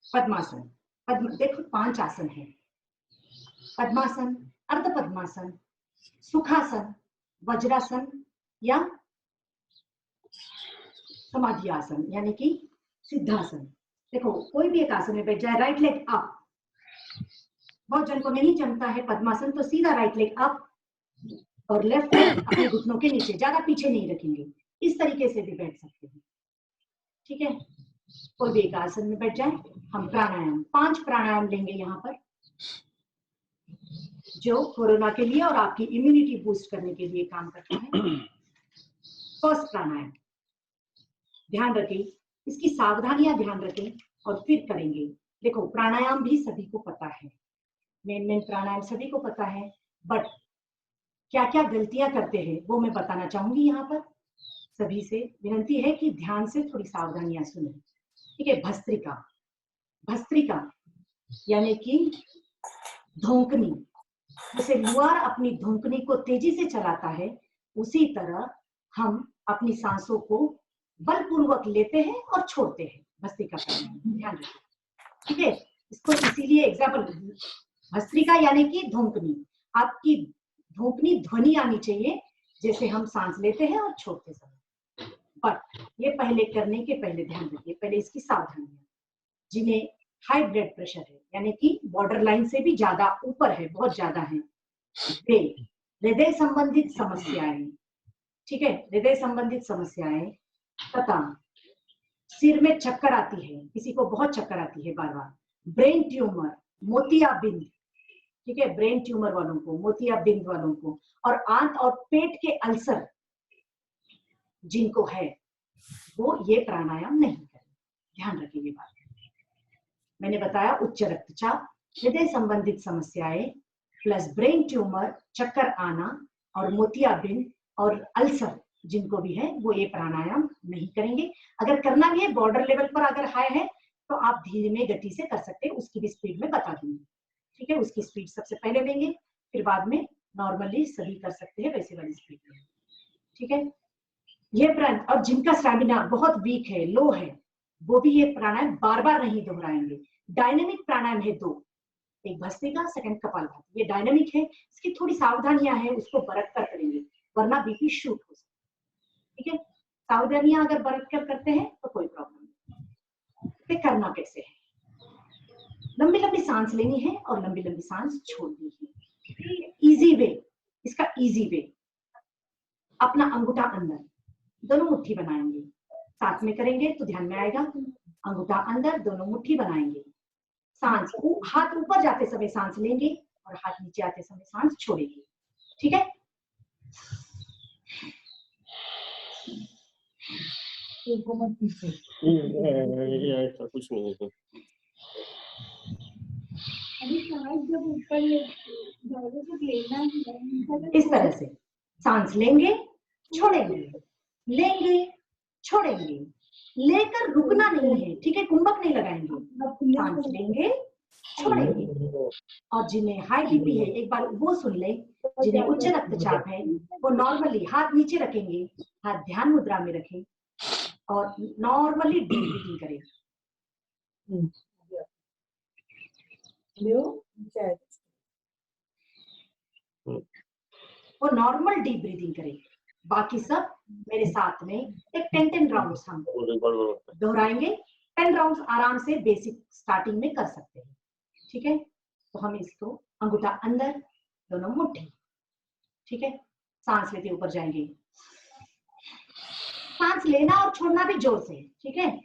पद्मासन, देखो 5 आसन है। पद्मासन, अर्ध पद्मासन, सुखासन, वज्रासन या समाधि आसन यानी कि सिद्धासन। देखो कोई भी एक आसन में बैठ जाए, राइट लेग अप। बहुत जन को नहीं जमता है पद्मासन, तो सीधा राइट लेग अप और लेफ्ट लेग अपने घुटनों के नीचे, ज्यादा पीछे नहीं रखेंगे। इस तरीके से भी बैठ सकते हैं, ठीक है। कोई भी एक आसन में बैठ जाए। हम प्राणायाम 5 प्राणायाम लेंगे यहाँ पर, जो कोरोना के लिए और आपकी इम्यूनिटी बूस्ट करने के लिए काम करता है। फर्स्ट प्राणायाम, ध्यान रखें इसकी सावधानियां ध्यान रखें और फिर करेंगे। देखो प्राणायाम भी सभी को पता है, मेन प्राणायाम सभी को पता है, बट क्या क्या गलतियां करते हैं वो मैं बताना चाहूंगी। यहाँ पर सभी से विनती है कि ध्यान से थोड़ी सावधानियां सुने, ठीक है। भस्त्रिका, भस्त्रिका यानी कि धोंकनी। जैसे लुआर अपनी धोंकनी को तेजी से चलाता है, उसी तरह हम अपनी सांसों को बलपूर्वक लेते हैं और छोड़ते हैं। भस्त्रिका प्राणायाम ध्यान रखिए, ठीक है। इसको इसीलिए एग्जाम्पल, भस्त्रिका यानी कि धोंकनी, आपकी धोंकनी ध्वनि आनी चाहिए जैसे हम सांस लेते हैं और छोड़ते समय। बट ये पहले करने के पहले ध्यान रखिए, पहले इसकी सावधानियां। जिन्हें हाई ब्लड प्रेशर है यानी कि बॉर्डर लाइन से भी ज्यादा ऊपर है, बहुत ज्यादा है, वे हृदय संबंधित समस्याएं, ठीक है, हृदय संबंधित समस्याएं तथा सिर में चक्कर आती है, किसी को बहुत चक्कर आती है बार बार, ब्रेन ट्यूमर, मोतियाबिंद, ठीक है, ब्रेन ट्यूमर वालों को, मोतियाबिंद वालों को, और आंत और पेट के अल्सर जिनको है वो ये प्राणायाम नहीं करें। ध्यान रखिए ये बात। मैंने बताया उच्च रक्तचाप, हृदय संबंधित समस्याएं प्लस ब्रेन ट्यूमर, चक्कर आना और मोतियाबिंद और अल्सर जिनको भी है वो ये प्राणायाम नहीं करेंगे। अगर करना भी है बॉर्डर लेवल पर, अगर हाई है तो आप धीमे गति से कर सकते हैं, उसकी भी स्पीड में बता दूंगी, ठीक है। उसकी स्पीड सबसे पहले लेंगे, फिर बाद में नॉर्मली सभी कर सकते हैं वैसे वाली स्पीड में, ठीक है। ये प्राणायाम, और जिनका स्टैमिना बहुत वीक है, लो है, वो भी ये प्राणायाम बार बार नहीं दोहराएंगे। डायनेमिक प्राणायाम है 2, एक भस्त्रिका, सेकंड कपालभाति। ये डायनेमिक है, इसकी थोड़ी सावधानियां है, उसको बरत कर करेंगे वरना बीपी शूट हो सकता है, ठीक है। सावधानियां अगर बरत कर करते हैं तो कोई प्रॉब्लम नहीं। फिर करना कैसे है, लंबी लंबी सांस लेनी है और लंबी लंबी सांस छोड़नी है। इजी वे, इसका इजी वे, अपना अंगूठा अंदर, दोनों मुट्ठी बनाएंगे, साथ में करेंगे तो ध्यान में आएगा। अंगूठा अंदर, दोनों मुट्ठी बनाएंगे, सांस हाथ ऊपर जाते समय सांस लेंगे और हाथ नीचे आते समय सांस छोड़ेंगे, ठीक है। कुछ नहीं है। इस तरह से सांस लेंगे, छोड़ेंगे, लेंगे, छोड़ेंगे, लेकर रुकना नहीं है, ठीक है। कुंभक नहीं लगाएंगे, सांस लेंगे, छोड़ेंगे। और जिन्हें हाई बीपी है एक बार वो सुन ले, जिन्हें उच्च रक्तचाप है वो नॉर्मली हाथ नीचे रखेंगे, हाथ ध्यान मुद्रा में रखें और नॉर्मली डीप ब्रीथिंग करें। वो नॉर्मल डीप ब्रीथिंग करें। बाकी सब मेरे साथ में एक 10 राउंड्स हम दोहराएंगे। 10 राउंड्स आराम से बेसिक स्टार्टिंग में कर सकते हैं, ठीक है। तो हम इसको अंगूठा अंदर, दोनों मुट्ठी, ठीक है। सांस लेते ऊपर जाएंगे, सांस लेना और छोड़ना भी जोर से, ठीक है।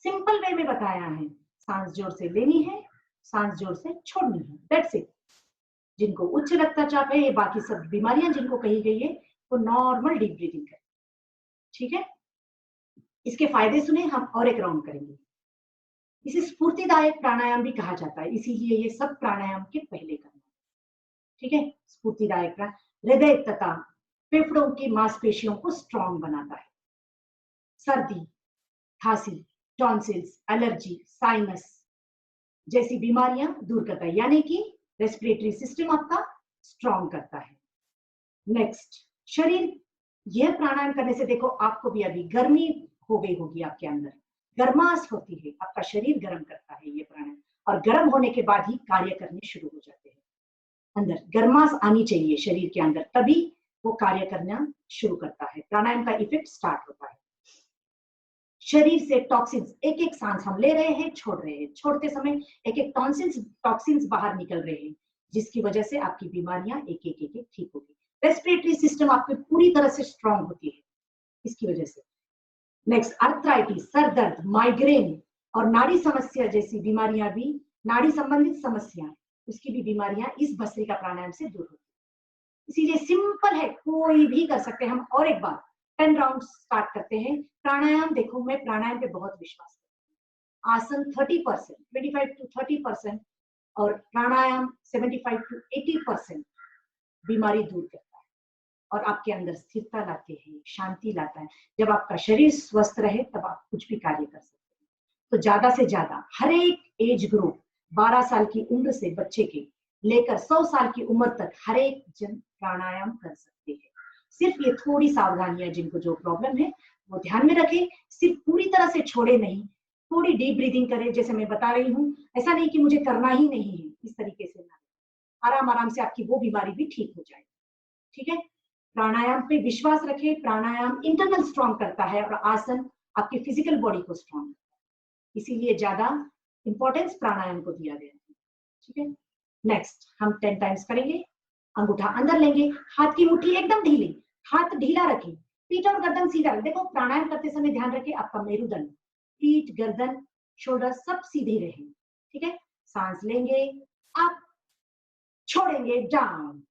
सिंपल वे में बताया है, सांस जोर से लेनी है, सांस जोर से छोड़नी है, दैट्स इट। जिनको उच्च रक्तचाप है, ये बाकी सब बीमारियां जिनको कही गई है वो नॉर्मल डीप ब्रीथिंग करें, ठीक है। इसके फायदे सुने, हम और एक राउंड करेंगे। इसे स्फूर्तिदायक प्राणायाम भी कहा जाता है, इसीलिए ये सब प्राणायाम के पहले करना, ठीक है। स्फूर्तिदायक हृदय तथा फेफड़ों की मांसपेशियों को स्ट्रॉन्ग बनाता है। सर्दी, खांसी, टॉन्सिल्स, एलर्जी, साइनस जैसी बीमारियां दूर करता है, यानी कि रेस्पिरेटरी सिस्टम आपका स्ट्रॉन्ग करता है। नेक्स्ट, शरीर, यह प्राणायाम करने से देखो आपको भी अभी गर्मी हो गई होगी, आपके अंदर गर्माश होती है, आपका शरीर गर्म करता है ये प्राणायाम, और गर्म होने के बाद ही कार्य करने शुरू हो जाते हैं। अंदर गर्माश आनी चाहिए शरीर के अंदर, तभी वो कार्य करना शुरू करता है, प्राणायाम का इफेक्ट स्टार्ट होता है। शरीर से टॉक्सिन्स, एक एक सांस हम ले रहे हैं, छोड़ रहे हैं, छोड़ते समय एक एक टॉक्सिन्स बाहर निकल रहे हैं, जिसकी वजह से आपकी बीमारियां एक एक एक एक ठीक होगी। रेस्पिरेटरी सिस्टम आपकी पूरी तरह से स्ट्रांग होती है इसकी वजह से। नेक्स्ट, अर्थराइटिस, सर दर्द, माइग्रेन और नाड़ी समस्या जैसी बीमारियां भी, नाड़ी संबंधित समस्या, उसकी भी बीमारियां इस भस्त्रिका प्राणायाम से दूर होती है। इसीलिए सिंपल है, कोई भी कर सकते हैं। हम और एक बार 10 राउंड स्टार्ट करते हैं। प्राणायाम, देखो मैं प्राणायाम पे बहुत विश्वास करती हूँ। आसन 30%, 25 to 30% और प्राणायाम 75 to 80% बीमारी दूर करता है और आपके अंदर स्थिरता लाते हैं, शांति लाता है। जब आपका शरीर स्वस्थ रहे तब आप कुछ भी कार्य कर सकते हैं। तो ज्यादा से ज्यादा हर एक एज ग्रुप, 12 साल की उम्र से बच्चे के लेकर 100 साल की उम्र तक हर एक जन प्राणायाम कर सकते हैं। सिर्फ ये थोड़ी सावधानियां, जिनको जो प्रॉब्लम है वो ध्यान में रखें। सिर्फ पूरी तरह से छोड़े नहीं, थोड़ी डीप ब्रीदिंग करें, जैसे मैं बता रही हूँ। ऐसा नहीं कि मुझे करना ही नहीं है, इस तरीके से ना, आराम आराम से आपकी वो बीमारी भी ठीक हो जाएगी, ठीक है। प्राणायाम पे विश्वास रखें। प्राणायाम इंटरनल स्ट्रॉन्ग करता है और आसन आपकी फिजिकल बॉडी को स्ट्रॉन्ग करता है, इसीलिए ज्यादा इंपॉर्टेंस प्राणायाम को दिया गया है, ठीक है। नेक्स्ट, हम 10 टाइम्स करेंगे। अंगूठा अंदर लेंगे, हाथ की मुट्ठी एकदम ढीली, हाथ ढीला रखें, पीठ और गर्दन सीधा रखें। देखो प्राणायाम करते समय ध्यान रखें आपका मेरुदंड, पीठ, गर्दन, शोल्डर सब सीधे रहे, ठीक है। सांस लेंगे अप, छोड़ेंगे डाउन।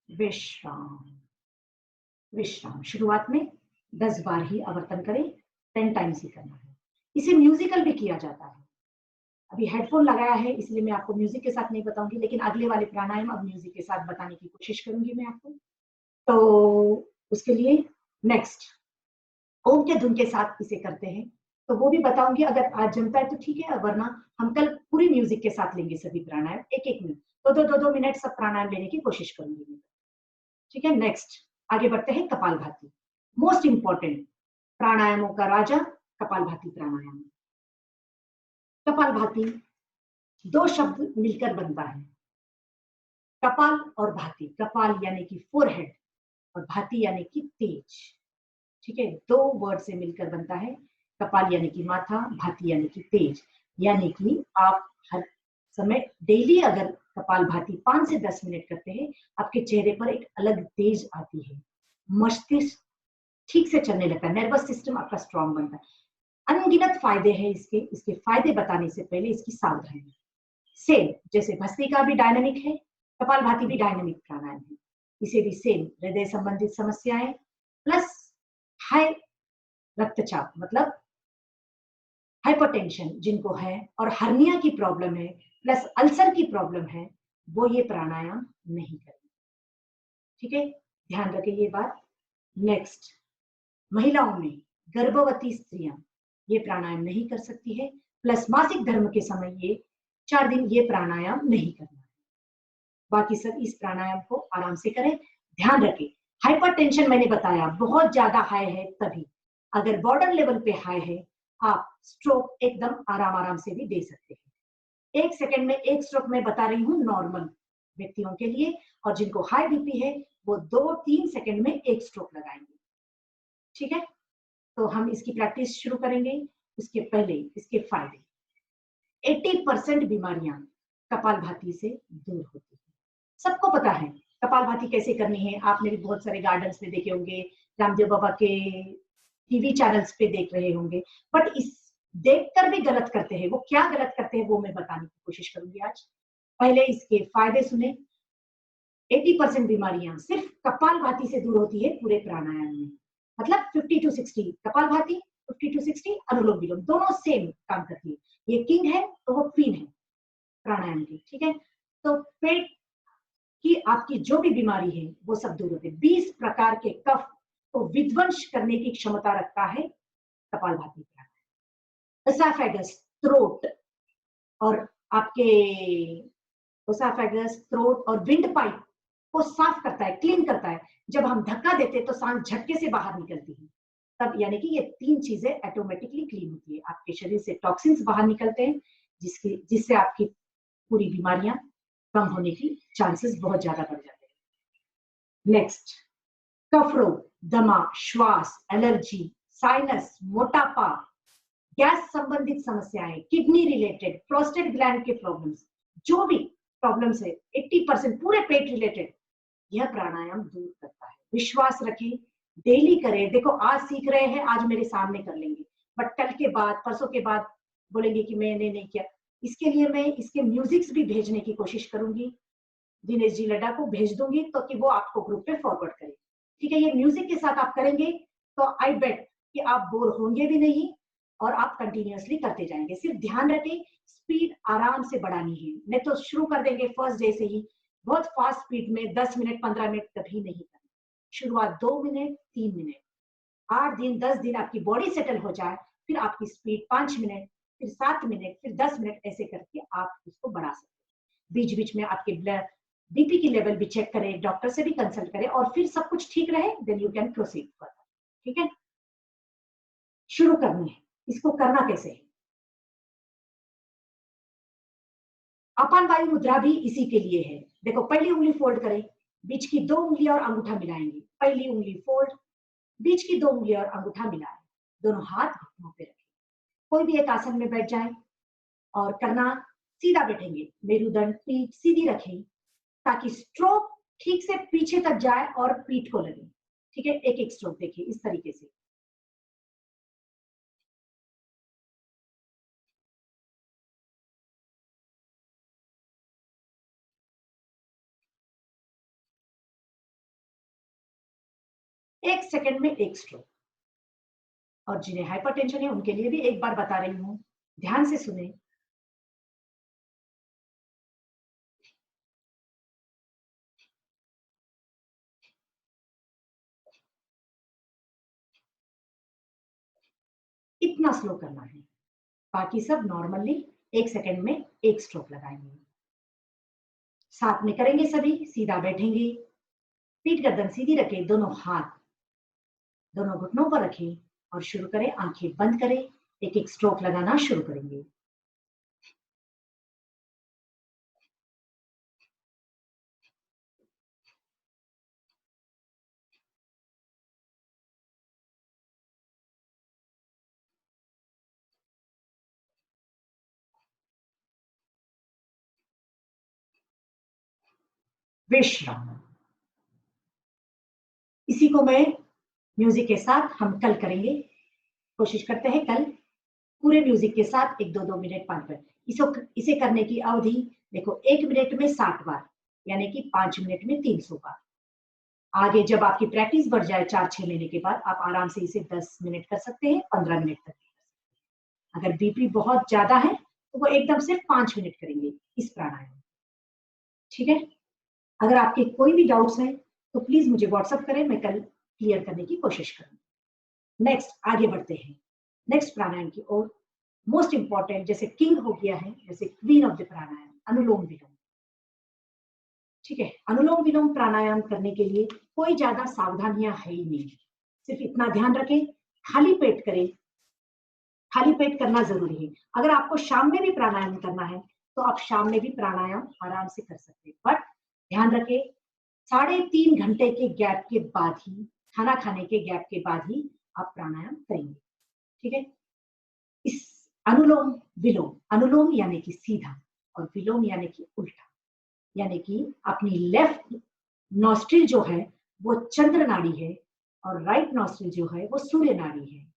विश्राम, विश्राम। शुरुआत में 10 बार ही आवर्तन करें, 10 टाइम्स ही करना है। इसे म्यूजिकल भी किया जाता है। अभी हेडफोन लगाया है इसलिए मैं आपको म्यूजिक के साथ नहीं बताऊंगी, लेकिन अगले वाले प्राणायाम अब म्यूजिक के साथ बताने की कोशिश करूंगी मैं आपको। तो उसके लिए नेक्स्ट, ओम के धुन के साथ इसे करते हैं, तो वो भी बताऊंगी। अगर आज जमता है तो ठीक है, वरना हम कल पूरी म्यूजिक के साथ लेंगे सभी प्राणायाम, एक एक मिनट, दो मिनट सब प्राणायाम लेने की कोशिश करूंगी मैं, ठीक है। नेक्स्ट, आगे बढ़ते हैं। कपालभाति, मोस्ट इंपॉर्टेंट प्राणायामों का राजा कपालभाति प्राणायाम। कपालभाति 2 शब्द मिलकर बनता है, कपाल और भाति। कपाल यानी कि फोरहेड और भाति यानी कि तेज, ठीक है। 2 वर्ड से मिलकर बनता है। कपाल यानी कि माथा, भाति यानी कि तेज, यानी कि आप हर समय डेली अगर कपाल भाति 5 से 10 मिनट करते हैं, आपके चेहरे पर एक अलग तेज आती है, मस्तिष्क ठीक से चलने लगता है, नर्वस सिस्टम आपका स्ट्रांग बनता है। अनगिनत फायदे हैं इसके फायदे बताने से पहले इसकी सावधानी। सेम जैसे भस्त्रिका भी डायनामिक है, कपालभाति भी डायनामिक प्राणायाम है। इसे भी सेम हृदय संबंधित समस्याएं प्लस हाई रक्तचाप मतलब हाइपरटेंशन जिनको है, और हर्निया की प्रॉब्लम है प्लस अल्सर की प्रॉब्लम है, वो ये प्राणायाम नहीं करेंगे, ठीक है। ध्यान रखें ये बात। नेक्स्ट, महिलाओं में गर्भवती स्त्रियां ये प्राणायाम नहीं कर सकती है, प्लस मासिक धर्म के समय ये 4 दिन ये प्राणायाम नहीं करना है। बाकी सब इस प्राणायाम को आराम से करें। ध्यान रखें, हाइपरटेंशन मैंने बताया बहुत ज्यादा हाई है तभी, अगर बॉर्डर लेवल पे हाई है आप स्ट्रोक एकदम आराम आराम से भी दे सकते हैं। 1 सेकंड में 1 स्ट्रोक मैं बता रही हूँ नॉर्मल व्यक्तियों के लिए, और जिनको हाई बीपी है वो 2-3 सेकंड में 1 स्ट्रोक लगाएंगे, ठीक है। तो हम इसकी प्रैक्टिस शुरू करेंगे। उसके पहले इसके फायदे, 80% बीमारियां कपालभाति से दूर होती है। सबको पता है कपालभाति कैसे करनी है आपने भी बहुत सारे गार्डन्स में देखे होंगे, रामदेव बाबा के टीवी चैनल्स पे देख रहे होंगे, बट इस देखकर भी गलत करते हैं। वो क्या गलत करते हैं वो मैं बताने की कोशिश करूंगी आज। पहले इसके फायदे सुने। 80% बीमारियां सिर्फ कपालभाति से दूर होती है पूरे प्राणायाम में। मतलब 50 to 60 कपालभाति, 50 to 60 अनुलोम विलोम, दोनों सेम काम करती है। ये किंग है तो वो क्वीन है प्राणायाम की, ठीक है। तो पेट की आपकी जो भी बीमारी है वो सब दूर होते हैं। 20 प्रकार के कफ को विध्वंस करने की क्षमता रखता है कपालभाति प्राणायाम। एसोफेगस, थ्रोट और आपके एसोफेगस, थ्रोट और विंड पाइप को साफ करता है, क्लीन करता है। जब हम धक्का देते हैं तो सांस झटके से बाहर निकलती है, तब यानी कि ये 3 चीजें ऑटोमेटिकली क्लीन होती है। आपके शरीर से टॉक्सिन्स बाहर निकलते हैं, जिससे आपकी पूरी बीमारियां कम होने की चांसेस बहुत ज्यादा बढ़ जाते हैं। नेक्स्ट, कफ रोग, दमा, श्वास, एलर्जी, साइनस, मोटापा, गैस संबंधित समस्याएं, किडनी रिलेटेड, प्रोस्टेट ग्लैंड के प्रॉब्लम्स, जो भी प्रॉब्लम्स है 80% पूरे पेट रिलेटेड, यह प्राणायाम दूर करता है। विश्वास रखें, डेली करें। देखो आज सीख रहे हैं, आज मेरे सामने कर लेंगे, बट कल के बाद, परसों के बाद बोलेंगे कि मैंने नहीं किया। इसके लिए मैं इसके म्यूजिक्स भी भेजने की कोशिश करूंगी, दिनेश जी लड्डा को भेज दूंगी तो कि वो आपको ग्रुप पे फॉरवर्ड करे, ठीक है। ये म्यूजिक के साथ आप करेंगे तो आई बेट कि आप बोर होंगे भी नहीं और आप कंटिन्यूअसली करते जाएंगे। सिर्फ ध्यान रखें, स्पीड आराम से बढ़ानी है, नहीं तो शुरू कर देंगे फर्स्ट डे से ही बहुत फास्ट स्पीड में 10 मिनट 15 मिनट कभी नहीं करना। शुरुआत 2 मिनट 3 मिनट, 8 दिन 10 दिन आपकी बॉडी सेटल हो जाए, फिर आपकी स्पीड 5 मिनट, फिर 7 मिनट, फिर 10 मिनट, ऐसे करके आप इसको बढ़ा सकते हैं। बीच बीच में आपके ब्लड बीपी की लेवल भी चेक करें, डॉक्टर से भी कंसल्ट करें, और फिर सब कुछ ठीक रहे then you can proceed further, ठीक है। शुरू करनी है, इसको करना कैसे है? अपान वायु मुद्रा भी इसी के लिए है। देखो पहली उंगली फोल्ड करें, बीच की 2 उंगली और अंगूठा मिलाएंगे, पहली उंगली फोल्ड, बीच की 2 उंगली और अंगूठा मिलाएं, दोनों हाथ घुटनों पे रखें। कोई भी एक आसन में बैठ जाए और करना, सीधा बैठेंगे, मेरुदंड पीठ सीधी रखें ताकि स्ट्रोक ठीक से पीछे तक जाए और पीठ को लगे, ठीक है। एक एक स्ट्रोक देखिए इस तरीके से। एक सेकंड में एक स्ट्रोक। और जिन्हें हाइपरटेंशन है उनके लिए भी एक बार बता रही हूं, ध्यान से सुने। इतना स्लो करना है, बाकी सब नॉर्मली 1 सेकंड में एक स्ट्रोक लगाएंगे। साथ में करेंगे सभी, सीधा बैठेंगे, पीठ गर्दन सीधी रखें, दोनों हाथ दोनों घुटनों पर रखें और शुरू करें। आंखें बंद करें, एक एक स्ट्रोक लगाना शुरू करेंगे। विश्राम। इसी को मैं म्यूजिक के साथ हम कल करेंगे, कोशिश करते हैं कल पूरे म्यूजिक के साथ 1-2 मिनट 5 मिनट। इसे करने की अवधि देखो 1 मिनट में 60 बार, यानी कि 5 मिनट में 300 बार। आगे जब आपकी प्रैक्टिस बढ़ जाए 4-6 महीने के बाद, आप आराम से इसे 10 मिनट कर सकते हैं, 15 मिनट तक। अगर बीपी बहुत ज्यादा है तो वो एकदम सिर्फ 5 मिनट करेंगे इस प्राणायाम, ठीक है। अगर आपके कोई भी डाउट्स हैं तो प्लीज मुझे व्हाट्सएप करें, मैं कल क्लियर करने की कोशिश करूंगी। नेक्स्ट आगे बढ़ते हैं, नेक्स्ट प्राणायाम की ओर। मोस्ट इंपॉर्टेंट, जैसे किंग हो गया है, जैसे क्वीन ऑफ द प्राणायाम, अनुलोम विलोम, ठीक है। अनुलोम विलोम प्राणायाम करने के लिए कोई ज्यादा सावधानियां है ही नहीं, सिर्फ इतना ध्यान रखें खाली पेट करें। खाली पेट करना जरूरी है। अगर आपको शाम में भी प्राणायाम करना है तो आप शाम में भी प्राणायाम आराम से कर सकते हैं, बट ध्यान रखें 3.5 घंटे के गैप के बाद ही, खाना खाने के गैप के बाद ही आप प्राणायाम करेंगे, ठीक है। इस अनुलोम विलोम, अनुलोम यानी कि सीधा और विलोम यानी कि उल्टा, यानी कि अपनी लेफ्ट नॉस्ट्रिल जो है वो चंद्र नाड़ी है और राइट नॉस्ट्रिल जो है वो सूर्य नाड़ी है।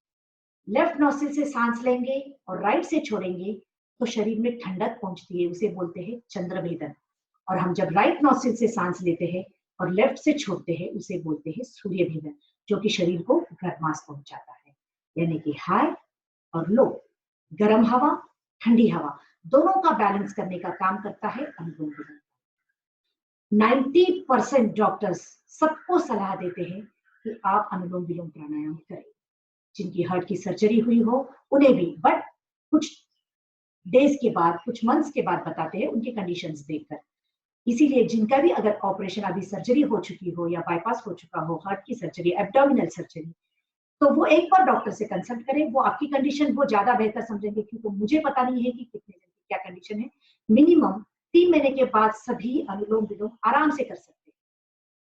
लेफ्ट नॉस्ट्रिल से सांस लेंगे और राइट से छोड़ेंगे तो शरीर में ठंडक पहुंचती है, उसे बोलते हैं चंद्रभेदन। और हम जब राइट नॉस्ट्रिल से सांस लेते हैं और लेफ्ट से छोड़ते हैं उसे बोलते हैं सूर्य भेदन, जो कि शरीर को गर्माश पहुंचाता है। यानी कि हाई और लो, गर्म हवा ठंडी हवा दोनों का बैलेंस करने का काम करता है अनुलोम विलोम। 90% डॉक्टर्स सबको सलाह देते हैं कि आप अनुलोम विलोम प्राणायाम करें। जिनकी हार्ट की सर्जरी हुई हो उन्हें भी, बट कुछ डेज के बाद, कुछ मंथ्स के बाद बताते हैं उनकी कंडीशंस देखकर। इसीलिए जिनका भी अगर ऑपरेशन अभी सर्जरी हो चुकी हो या बाईपास हो चुका हो, हार्ट की सर्जरी, एब्डोमिनल सर्जरी, तो वो एक बार डॉक्टर से कंसल्ट करें। वो आपकी कंडीशन वो ज्यादा बेहतर समझेंगे, क्योंकि मुझे पता नहीं है कि कितने जन की क्या कंडीशन है। मिनिमम 3 महीने के बाद सभी अनुलोम विलोम आराम से कर सकते हैं।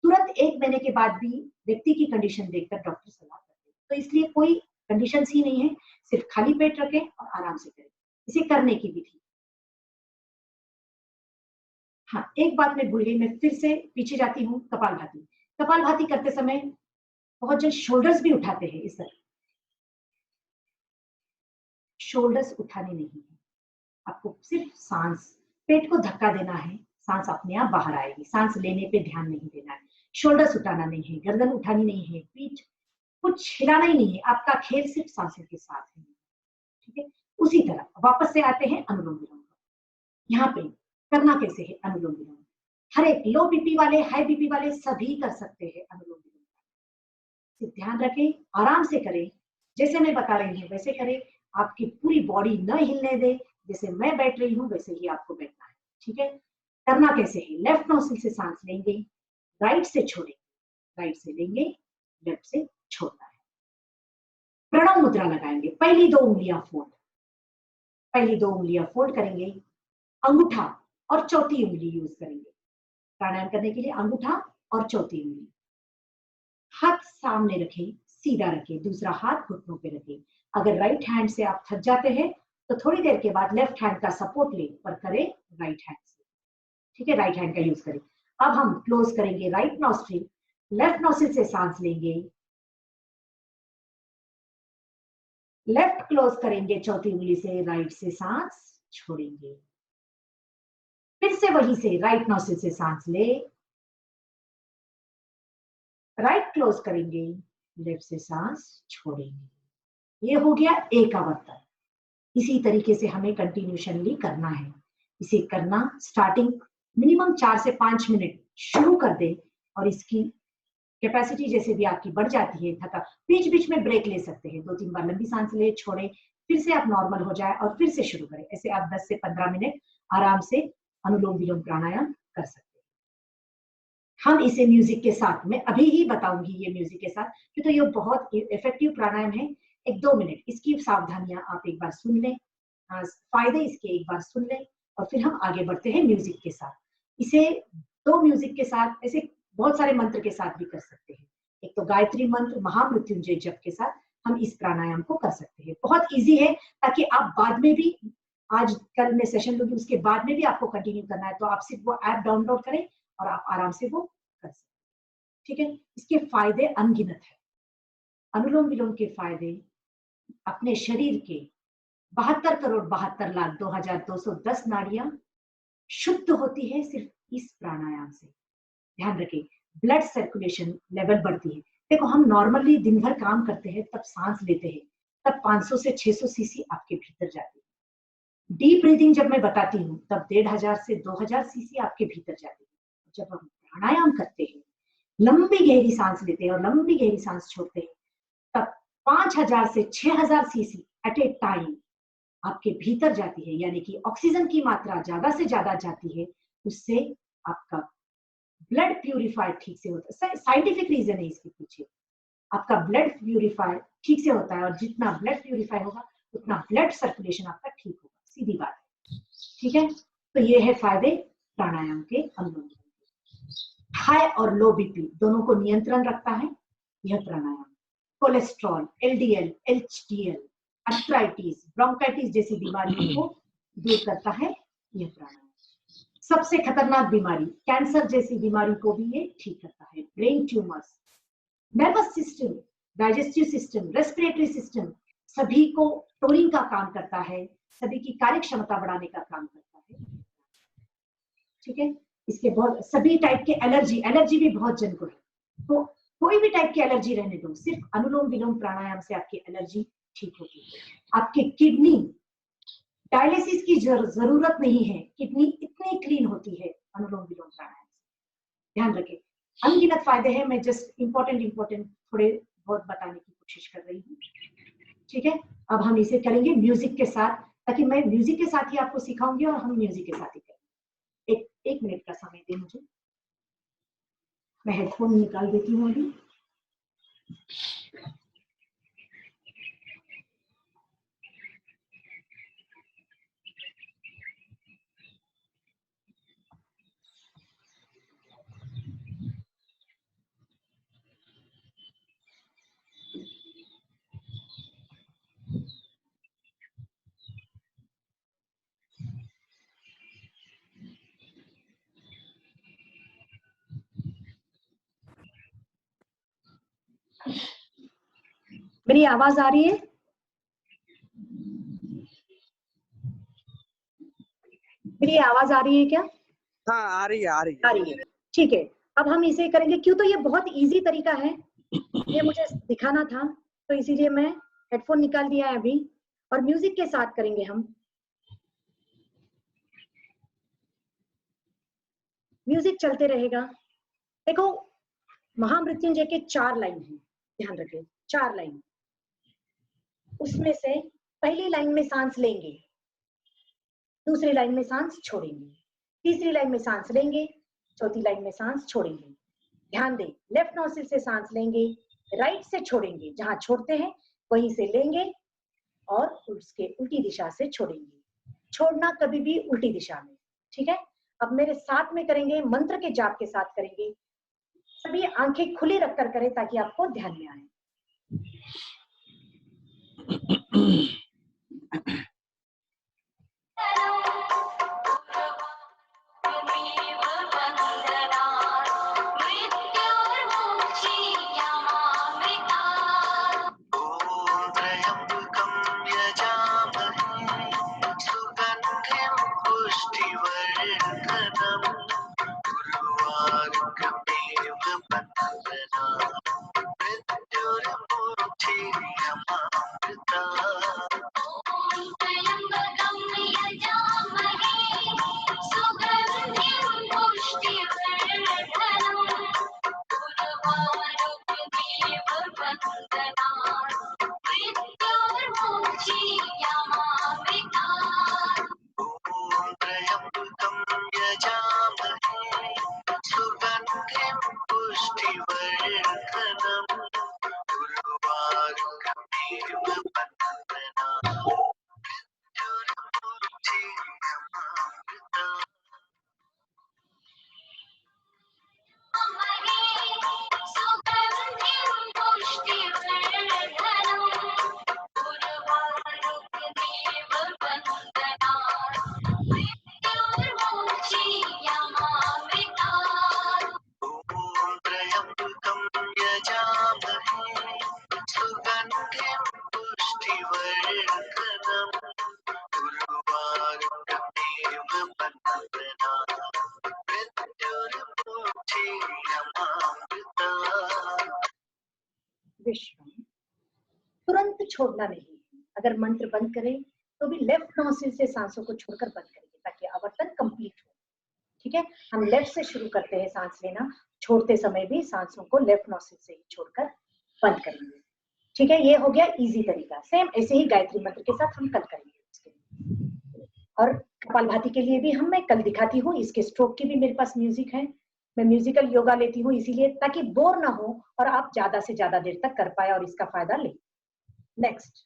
तुरंत 1 महीने के बाद भी व्यक्ति की कंडीशन देखकर डॉक्टर सलाह करते हैं। तो इसलिए कोई कंडीशन ही नहीं है, सिर्फ खाली पेट रखें और आराम से करें। इसे करने की विधि, हाँ एक बात मैं भूल गई, मैं फिर से पीछे जाती हूँ। कपालभाति, कपालभाति करते समय बहुत जन शोल्डर्स भी उठाते हैं। इस तरह शोल्डर्स उठाने नहीं है, आपको सिर्फ सांस, पेट को धक्का देना है, सांस अपने आप बाहर आएगी। सांस लेने पे ध्यान नहीं देना है, शोल्डर्स उठाना नहीं है, गर्दन उठानी नहीं है, पीठ कुछ हिलाना ही नहीं है। आपका खेल सिर्फ सांसों के साथ है, ठीक है। उसी तरह वापस से आते हैं अनुलोम विलोम। यहाँ पे करना कैसे है अनुलोम विलोम? हर एक लो बीपी वाले, हाई बीपी वाले सभी कर सकते हैं अनुलोम विलोम। ध्यान रखें, आराम से करें, जैसे मैं बता रही हूँ वैसे करें। आपकी पूरी बॉडी न हिलने दे, जैसे मैं बैठ रही हूँ वैसे ही आपको बैठना है, ठीक है। करना कैसे है? लेफ्ट नोस्ट्रिल से सांस लेंगे, राइट से छोड़ेंगे, राइट से लेंगे, लेफ्ट से छोड़ना है। प्रणव मुद्रा लगाएंगे, पहली 2 उंगलियां फोल्ड, पहली 2 उंगलियां फोल्ड करेंगे, अंगूठा और चौथी उंगली यूज करेंगे प्राणायाम करने के लिए। अंगूठा और चौथी उंगली, हाथ सामने रखें, सीधा रखें, दूसरा हाथ घुटनों पे रखें। अगर राइट हैंड से आप थक जाते हैं तो थोड़ी देर के बाद लेफ्ट हैंड का सपोर्ट ले, पर करें राइट हैंड से, ठीक है। राइट हैंड का यूज करें। अब हम क्लोज करेंगे राइट नॉस्ट्रिल, लेफ्ट नॉस्ट्रिल से सांस लेंगे, लेफ्ट क्लोज करेंगे चौथी उंगली से, राइट से सांस छोड़ेंगे। फिर से वहीं से राइट नॉस्ट्रिल से सांस ले, राइट क्लोज करेंगे, लेफ्ट से सांस छोड़ेंगे। ये हो गया एक आवर्तन। इसी तरीके से हमें कंटिन्यूशनली करना है। इसे करना स्टार्टिंग मिनिमम 4 से 5 मिनट शुरू कर दे, और इसकी कैपेसिटी जैसे भी आपकी बढ़ जाती है, थका, बीच बीच में ब्रेक ले सकते हैं। 2-3 बार लंबी सांस ले, छोड़े, फिर से आप नॉर्मल हो जाए और फिर से शुरू करें। ऐसे आप 10 से 15 मिनट आराम से अनुलोम विलोम प्राणायाम कर सकते हैं। हम इसे म्यूजिक के साथ, मैं अभी ही बताऊंगी ये म्यूजिक के साथ, क्योंकि तो ये बहुत इफेक्टिव प्राणायाम है। 1-2 मिनट इसकी सावधानियां आप एक बार सुन लें, फायदे इसके एक बार सुन लें, और फिर हम आगे बढ़ते हैं म्यूजिक के साथ। इसे 2 म्यूजिक के साथ, ऐसे बहुत सारे मंत्र के साथ भी कर सकते हैं। एक तो गायत्री मंत्र, महामृत्युंजय जप के साथ हम इस प्राणायाम को कर सकते हैं। बहुत इजी है, ताकि आप बाद में भी, आज कल मैं सेशन लूंगी, उसके बाद में भी आपको कंटिन्यू करना है तो आप सिर्फ वो ऐप डाउनलोड करें और आप आराम से वो कर सकते हैं, ठीक है। इसके फायदे अनगिनत है। अनुलोम विलोम के फायदे, अपने शरीर के 72 करोड़ 72 लाख 2210 नाड़ियां शुद्ध होती है सिर्फ इस प्राणायाम से। ध्यान रखें, ब्लड सर्कुलेशन लेवल बढ़ती है। देखो, हम नॉर्मली दिन भर काम करते हैं, तब सांस लेते हैं, तब 500 से 600 सीसी आपके भीतर जाती है। डीप ब्रीदिंग जब मैं बताती हूँ तब 1500 से 2000 सीसी आपके भीतर जाती है। जब हम प्राणायाम करते हैं, लंबी गहरी सांस लेते हैं और लंबी गहरी सांस छोड़ते हैं, तब 5000 से 6000 सीसी एट ए टाइम आपके भीतर जाती है। यानी कि ऑक्सीजन की मात्रा ज्यादा से ज्यादा जाती है, उससे आपका ब्लड प्यूरिफाई ठीक से होता है। साइंटिफिक रीजन है इसके पीछे। आपका ब्लड प्यूरिफाई ठीक से होता है, और जितना ब्लड प्यूरिफाई होगा उतना ब्लड सर्कुलेशन आपका ठीक होगा, सीधी बात है, ठीक है। तो ये है फायदे प्राणायाम के। अनुलोम हाई और लो बीपी दोनों को नियंत्रण रखता है यह प्राणायाम। Cholesterol, LDL, HDL, arthritis, bronchitis जैसी बीमारियों को दूर करता है यह प्राणायाम। सबसे खतरनाक बीमारी कैंसर जैसी बीमारी को भी ये ठीक करता है। Brain tumours, nervous system, digestive system, respiratory system, सभी को टोनिंग का काम करता है, सभी की कार्य क्षमता बढ़ाने का काम करता है। ठीक है, इसके बहुत सभी टाइप के एलर्जी भी बहुत जन को है, तो कोई भी टाइप की एलर्जी रहने दो, सिर्फ अनुलोम विलोम प्राणायाम से आपकी एलर्जी ठीक होती है। आपकी किडनी डायलिसिस की जरूरत नहीं है, किडनी इतनी क्लीन होती है अनुलोम विलोम प्राणायाम से। ध्यान रखें, अनगिनत फायदे हैं, मैं जस्ट इंपॉर्टेंट थोड़े बहुत बताने की कोशिश कर रही हूँ। ठीक है, अब हम इसे करेंगे म्यूजिक के साथ, ताकि मैं म्यूजिक के साथ ही आपको सिखाऊंगी और हम म्यूजिक के साथ ही करेंगे। एक मिनट का समय दें मुझे, मैं हेडफोन निकाल देती हूँ अभी। मेरी आवाज आ रही है? मेरी आवाज आ रही है क्या? हाँ, आ रही है। आ रही है, ठीक है। अब हम इसे करेंगे, क्यों तो ये बहुत इजी तरीका है, ये मुझे दिखाना था, तो इसीलिए मैं हेडफोन निकाल दिया है अभी, और म्यूजिक के साथ करेंगे हम। म्यूजिक चलते रहेगा। देखो, महामृत्युंजय के 4 लाइन हैं, ध्यान रखें, 4 लाइन। उसमें से पहली लाइन में सांस लेंगे, दूसरी लाइन में सांस छोड़ेंगे, तीसरी लाइन में सांस लेंगे, चौथी लाइन में सांस छोड़ेंगे। ध्यान दें, लेफ्ट नोस्ट्रिल से सांस लेंगे, राइट से छोड़ेंगे, जहां छोड़ते हैं वहीं से लेंगे और उसके उल्टी दिशा से छोड़ेंगे। छोड़ना कभी भी उल्टी दिशा में। ठीक है, अब मेरे साथ में करेंगे, मंत्र के जाप के साथ करेंगे। सभी आंखें खुली रखकर करें ताकि आपको ध्यान में आए। तुरंत छोड़ना नहीं, अगर मंत्र बंद करें तो भी लेफ्ट नोस्ट्रिल से सांसों को छोड़कर बंद करेंगे ताकि आवर्तन कंप्लीट हो। ठीक है, हम लेफ्ट से शुरू करते हैं सांस लेना, छोड़ते समय भी सांसों को लेफ्ट नोस्ट्रिल से ही छोड़कर बंद करेंगे। ठीक है, ये हो गया इजी तरीका। सेम ऐसे ही गायत्री मंत्र के साथ हम कल करेंगे। और कपालभाति के लिए भी मैं कल दिखाती हूँ, इसके स्ट्रोक की भी मेरे पास म्यूजिक है, मैं म्यूजिकल योगा लेती हूँ इसीलिए, ताकि बोर ना हो और आप ज्यादा से ज्यादा देर तक कर पाए और इसका फायदा ले। नेक्स्ट,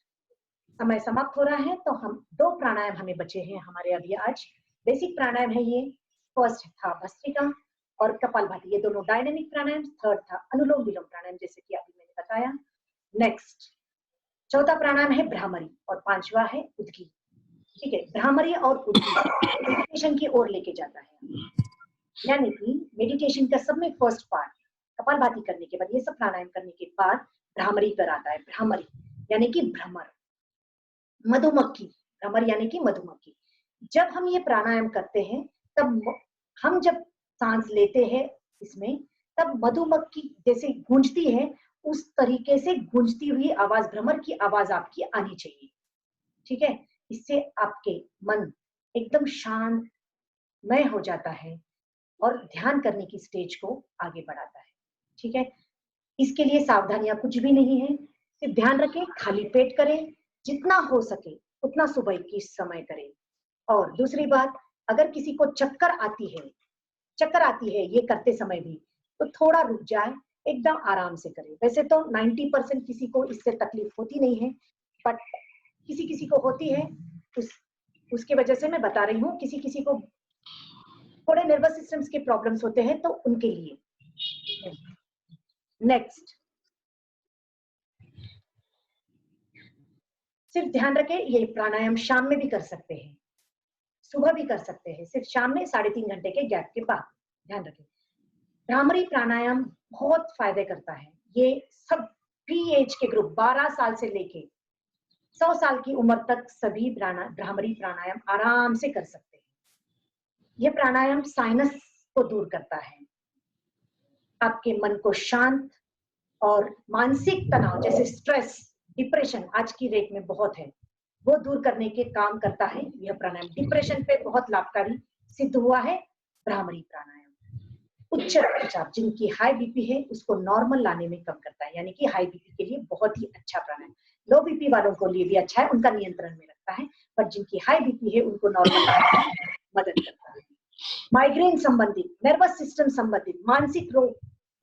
समय समाप्त हो रहा है, तो हम 2 प्राणायाम हमें बचे हैं हमारे अभी आज। बेसिक प्राणायाम है ये, फर्स्ट था भस्त्रिका और कपालभाति, ये दोनों डायनेमिक प्राणायाम। थर्ड था अनुलोम विलोम प्राणायाम, जैसे कि अभी मैंने बताया। नेक्स्ट, चौथा प्राणायाम है भ्रामरी और 5वां है उद्गीत। ठीक है, भ्रामरी और उद्गीत मेडिटेशन की ओर लेके जाता है। यानी कि मेडिटेशन का सब में फर्स्ट पार्ट कपालभाति करने के बाद, ये सब प्राणायाम करने के बाद भ्रामरी पर आता है। भ्रामरी यानी कि भ्रमर, मधुमक्खी, भ्रमर यानी कि मधुमक्खी। जब हम ये प्राणायाम करते हैं तब हम जब सांस लेते हैं इसमें, तब मधुमक्खी जैसे गूंजती है उस तरीके से गूंजती हुई आवाज, भ्रमर की आवाज आपकी आनी चाहिए। ठीक है, इससे आपके मन एकदम शांतमय हो जाता है और ध्यान करने की स्टेज को आगे बढ़ाता है। ठीक है, इसके लिए सावधानियां कुछ भी नहीं है, सिर्फ ध्यान रखें, खाली पेट करें, जितना हो सके उतना सुबह की समय करें। और दूसरी बात, अगर किसी को चक्कर आती है ये करते समय भी, तो थोड़ा रुक जाए, एकदम आराम से करें। वैसे तो 90% किसी को इससे तकलीफ होती नहीं है, बट किसी किसी को होती है, उसके वजह से मैं बता रही हूँ। किसी किसी को थोड़े नर्वस सिस्टम्स के प्रॉब्लम्स होते हैं, तो उनके लिए। नेक्स्ट, सिर्फ ध्यान रखें, ये प्राणायाम शाम में भी कर सकते हैं, सुबह भी कर सकते हैं, सिर्फ शाम में 3.5 घंटे के गैप के बाद। ध्यान रखें, भ्रामरी प्राणायाम बहुत फायदे करता है। ये सभी एज के ग्रुप, 12 साल से लेके 100 साल की उम्र तक सभी भ्रामरी प्राणायाम आराम से कर सकते हैं। यह प्राणायाम साइनस को दूर करता है, आपके मन को शांत और मानसिक तनाव जैसे स्ट्रेस, डिप्रेशन आज की डेट में बहुत है, वो दूर करने के काम करता है यह प्राणायाम। डिप्रेशन पे बहुत लाभकारी सिद्ध हुआ है भ्रामरी प्राणायाम। उच्च रक्तचाप, जिनकी हाई बीपी है, उसको नॉर्मल लाने में कम करता है, यानी कि हाई बीपी के लिए बहुत ही अच्छा प्राणायाम। लो बीपी वालों को लिए भी अच्छा है, उनका नियंत्रण में रखता है, पर जिनकी हाई बीपी है उनको नॉर्मल लाने में मदद करता है। माइग्रेन संबंधित, नर्वस सिस्टम संबंधित मानसिक रोग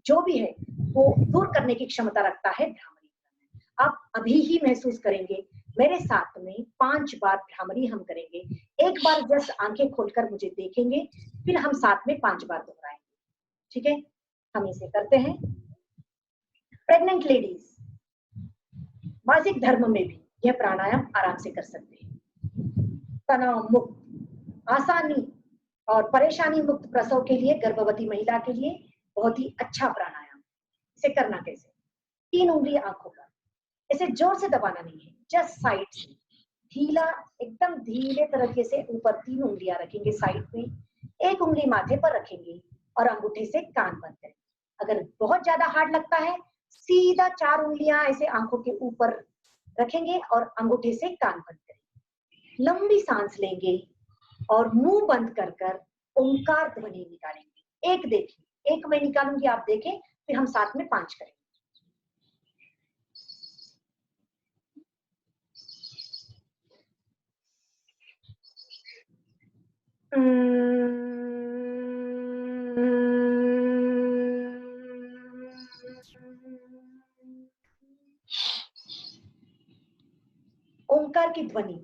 जो भी है वो दूर करने की क्षमता रखता है भ्रामरी प्राणायाम। आप अभी ही महसूस करेंगे, मेरे साथ में 5 बार भ्रामरी हम करेंगे। एक बार जस्ट आंखें खोलकर मुझे देखेंगे, फिर हम साथ में 5 बार दोहराएंगे। ठीक है, हम इसे करते हैं। प्रेग्नेंट लेडीज मासिक धर्म में भी यह प्राणायाम आराम से कर सकते हैं। तनाव मुक्त, आसानी और परेशानी मुक्त प्रसव के लिए, गर्भवती महिला के लिए बहुत ही अच्छा प्राणायाम। इसे करना कैसे? 3 उंगली आंखों पर, इसे जोर से दबाना नहीं है, जस्ट साइड से ढीला, एकदम धीरे तरीके से ऊपर 3 उंगलियां रखेंगे साइड में, 1 उंगली माथे पर रखेंगे और अंगूठे से कान बंद करेंगे। अगर बहुत ज्यादा हार्ड लगता है, सीधा 4 उंगलियां ऐसे आंखों के ऊपर रखेंगे और अंगूठे से कान बंद करेंगे। लंबी सांस लेंगे और मुंह बंद कर कर ओंकार ध्वनि निकालेंगे। एक देखिए, एक मैं निकालूंगी, आप देखें, फिर हम साथ में 5 करेंगे। ओंकार की ध्वनि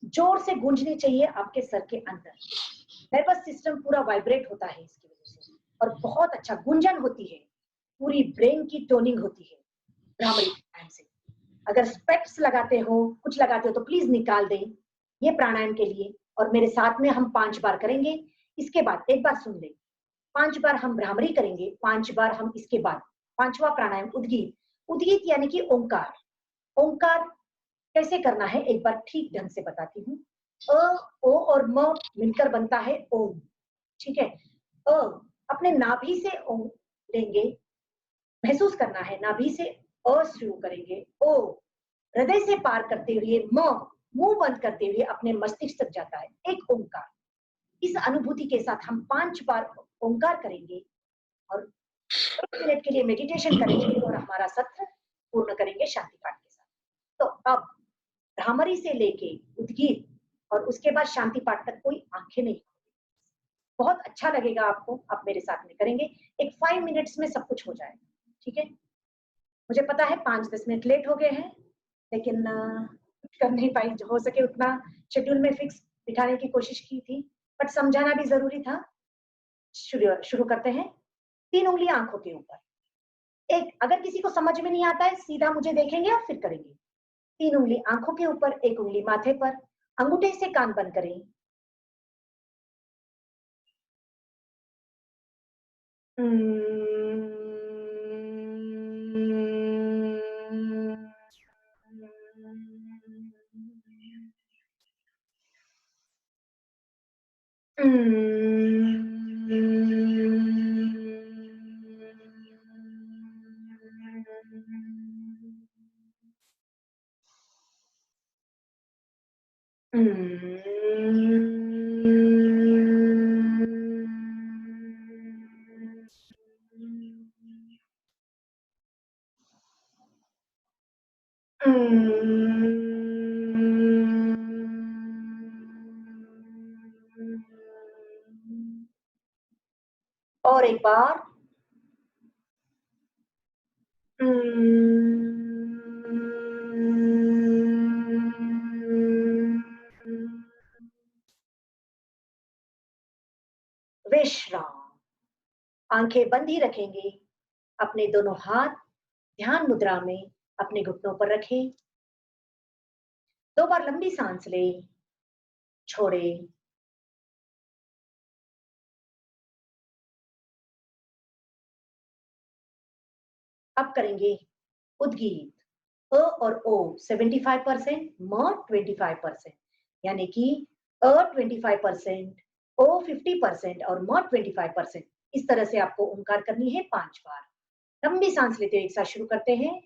जोर से गूंजनी चाहिए आपके सर के अंदर। नर्वस सिस्टम पूरा वाइब्रेट होता है इसकी वजह से, और बहुत अच्छा गुंजन होती है, पूरी ब्रेन की टोनिंग होती है भ्रामरी प्राणायाम से। अगर स्पेक्ट्स लगाते हो, कुछ लगाते हो, तो प्लीज निकाल दें ये प्राणायाम के लिए, और मेरे साथ में हम 5 बार करेंगे। इसके बाद एक बार सुन लें, 5 बार हम भ्रामरी करेंगे, 5 बार हम इसके बाद 5वां प्राणायाम उद्गीत। उद्गीत यानी कि ओंकार। ओंकार कैसे करना है एक बार ठीक ढंग से बताती हूँ। अ, ओ और म मिलकर बनता है ओम। ठीक है, अ अपने नाभि से ओम लेंगे, महसूस करना है, नाभि से अ शुरू करेंगे, ओ हृदय से पार करते हुए म, मुंह बंद करते हुए अपने मस्तिष्क तक जाता है एक ओंकार। इस अनुभूति के साथ हम 5 बार ओंकार करेंगे और 1 मिनट के लिए मेडिटेशन करेंगे और हमारा सत्र पूर्ण करेंगे शांति पाठ के साथ। तो अब भ्रामरी से लेके उद्गीत और उसके बाद शांति पाठ तक कोई आंखें नहीं खोलें। बहुत अच्छा लगेगा आपको, आप मेरे साथ में करेंगे, एक 5 मिनट्स में सब कुछ हो जाएगा। ठीक है, मुझे पता है 5-10 मिनट लेट हो गए हैं, लेकिन कर नहीं पाई, जो हो सके उतना शेड्यूल में फिक्स बिठाने की कोशिश की थी, बट समझाना भी जरूरी था। शुरू करते हैं। 3 उंगली आंखों के ऊपर, एक अगर किसी को समझ में नहीं आता है, सीधा मुझे देखेंगे और फिर करेंगे। 3 उंगली आंखों के ऊपर, 1 उंगली माथे पर, अंगूठे से कान बंद करें। और एक बार। विश्राम। आंखें बंद ही रखेंगे। अपने दोनों हाथ ध्यान मुद्रा में अपने घुटनों पर रखें। 2 बार लंबी सांस लें, छोड़ें। अब करेंगे उद्गीत। अ और ओ 75%, म 25%, यानी कि अ 25%, ओ 50% और म 25%। इस तरह से आपको ओंकार करनी है 5 बार। लंबी सांस लेते हुए एक साथ शुरू करते हैं।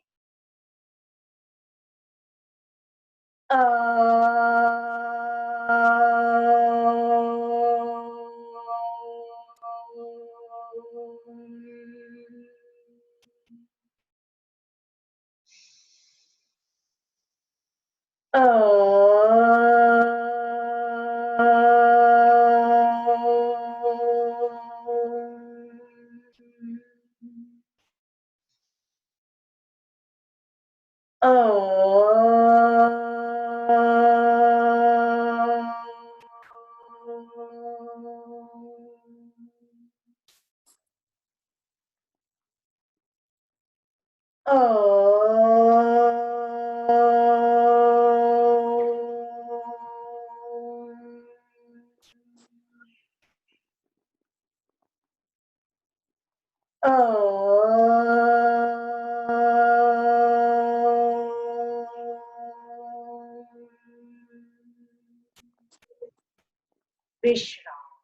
विश्राम।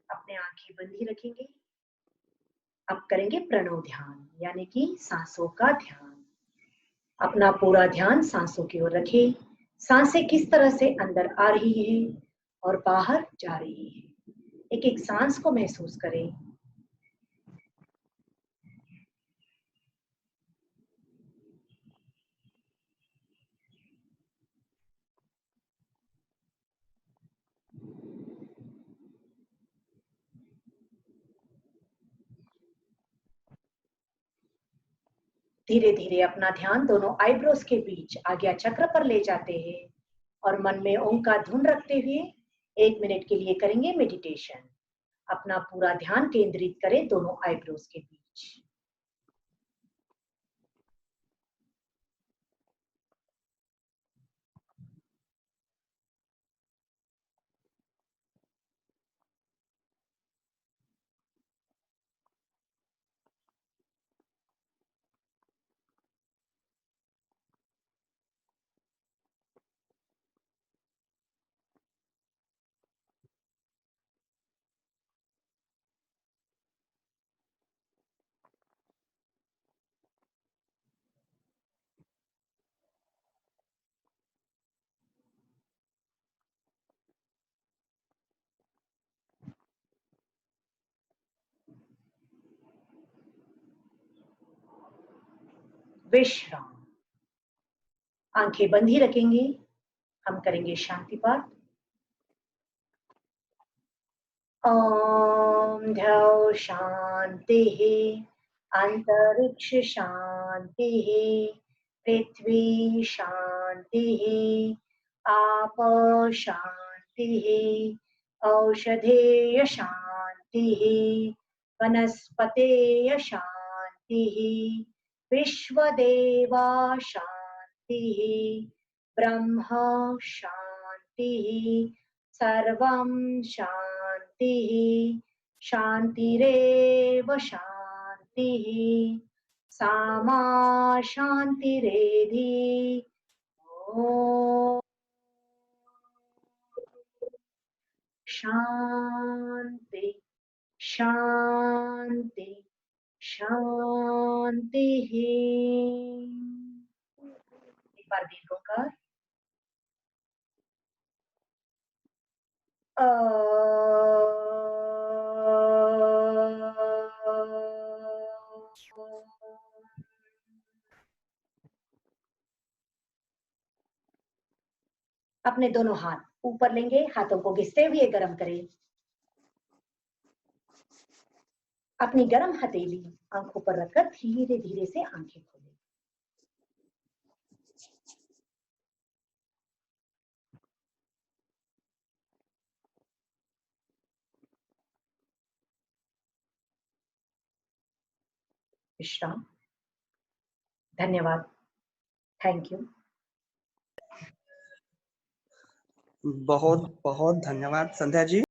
अपने आंखें बंद ही रखेंगे। अब करेंगे प्रणव ध्यान, यानी कि सांसों का ध्यान। अपना पूरा ध्यान सांसों की ओर रखें। सांसें किस तरह से अंदर आ रही है और बाहर जा रही है। एक एक सांस को महसूस करें। धीरे धीरे अपना ध्यान दोनों आईब्रोज के बीच आज्ञा चक्र पर ले जाते हैं और मन में ओम का धुन रखते हुए 1 मिनट के लिए करेंगे मेडिटेशन। अपना पूरा ध्यान केंद्रित करें दोनों आईब्रोज के बीच। विश्राम। आंखें बंद ही रखेंगे। हम करेंगे शांति पाठ। ओम द्यौ शांतिः, अंतरिक्ष शांतिः, पृथ्वी शांतिः, आप शांतिः, औषधेय शांतिः, वनस्पतेय शांतिः, विश्वदेवा शांतिः, ब्रह्म शांतिः, सर्वं शांतिः, शान्तिरेव शान्तिः सामा शान्तिरेधि ॐ शान्ति शान्ति शान्तिः। एक बार दीर्घोकार अपने दोनों हाथ ऊपर लेंगे, हाथों को घिसते हुए गर्म करें। अपनी गर्म हथेली आंखों पर रखकर धीरे धीरे से आंखें खोलें। विश्राम। धन्यवाद। Thank you. बहुत बहुत धन्यवाद संध्या जी।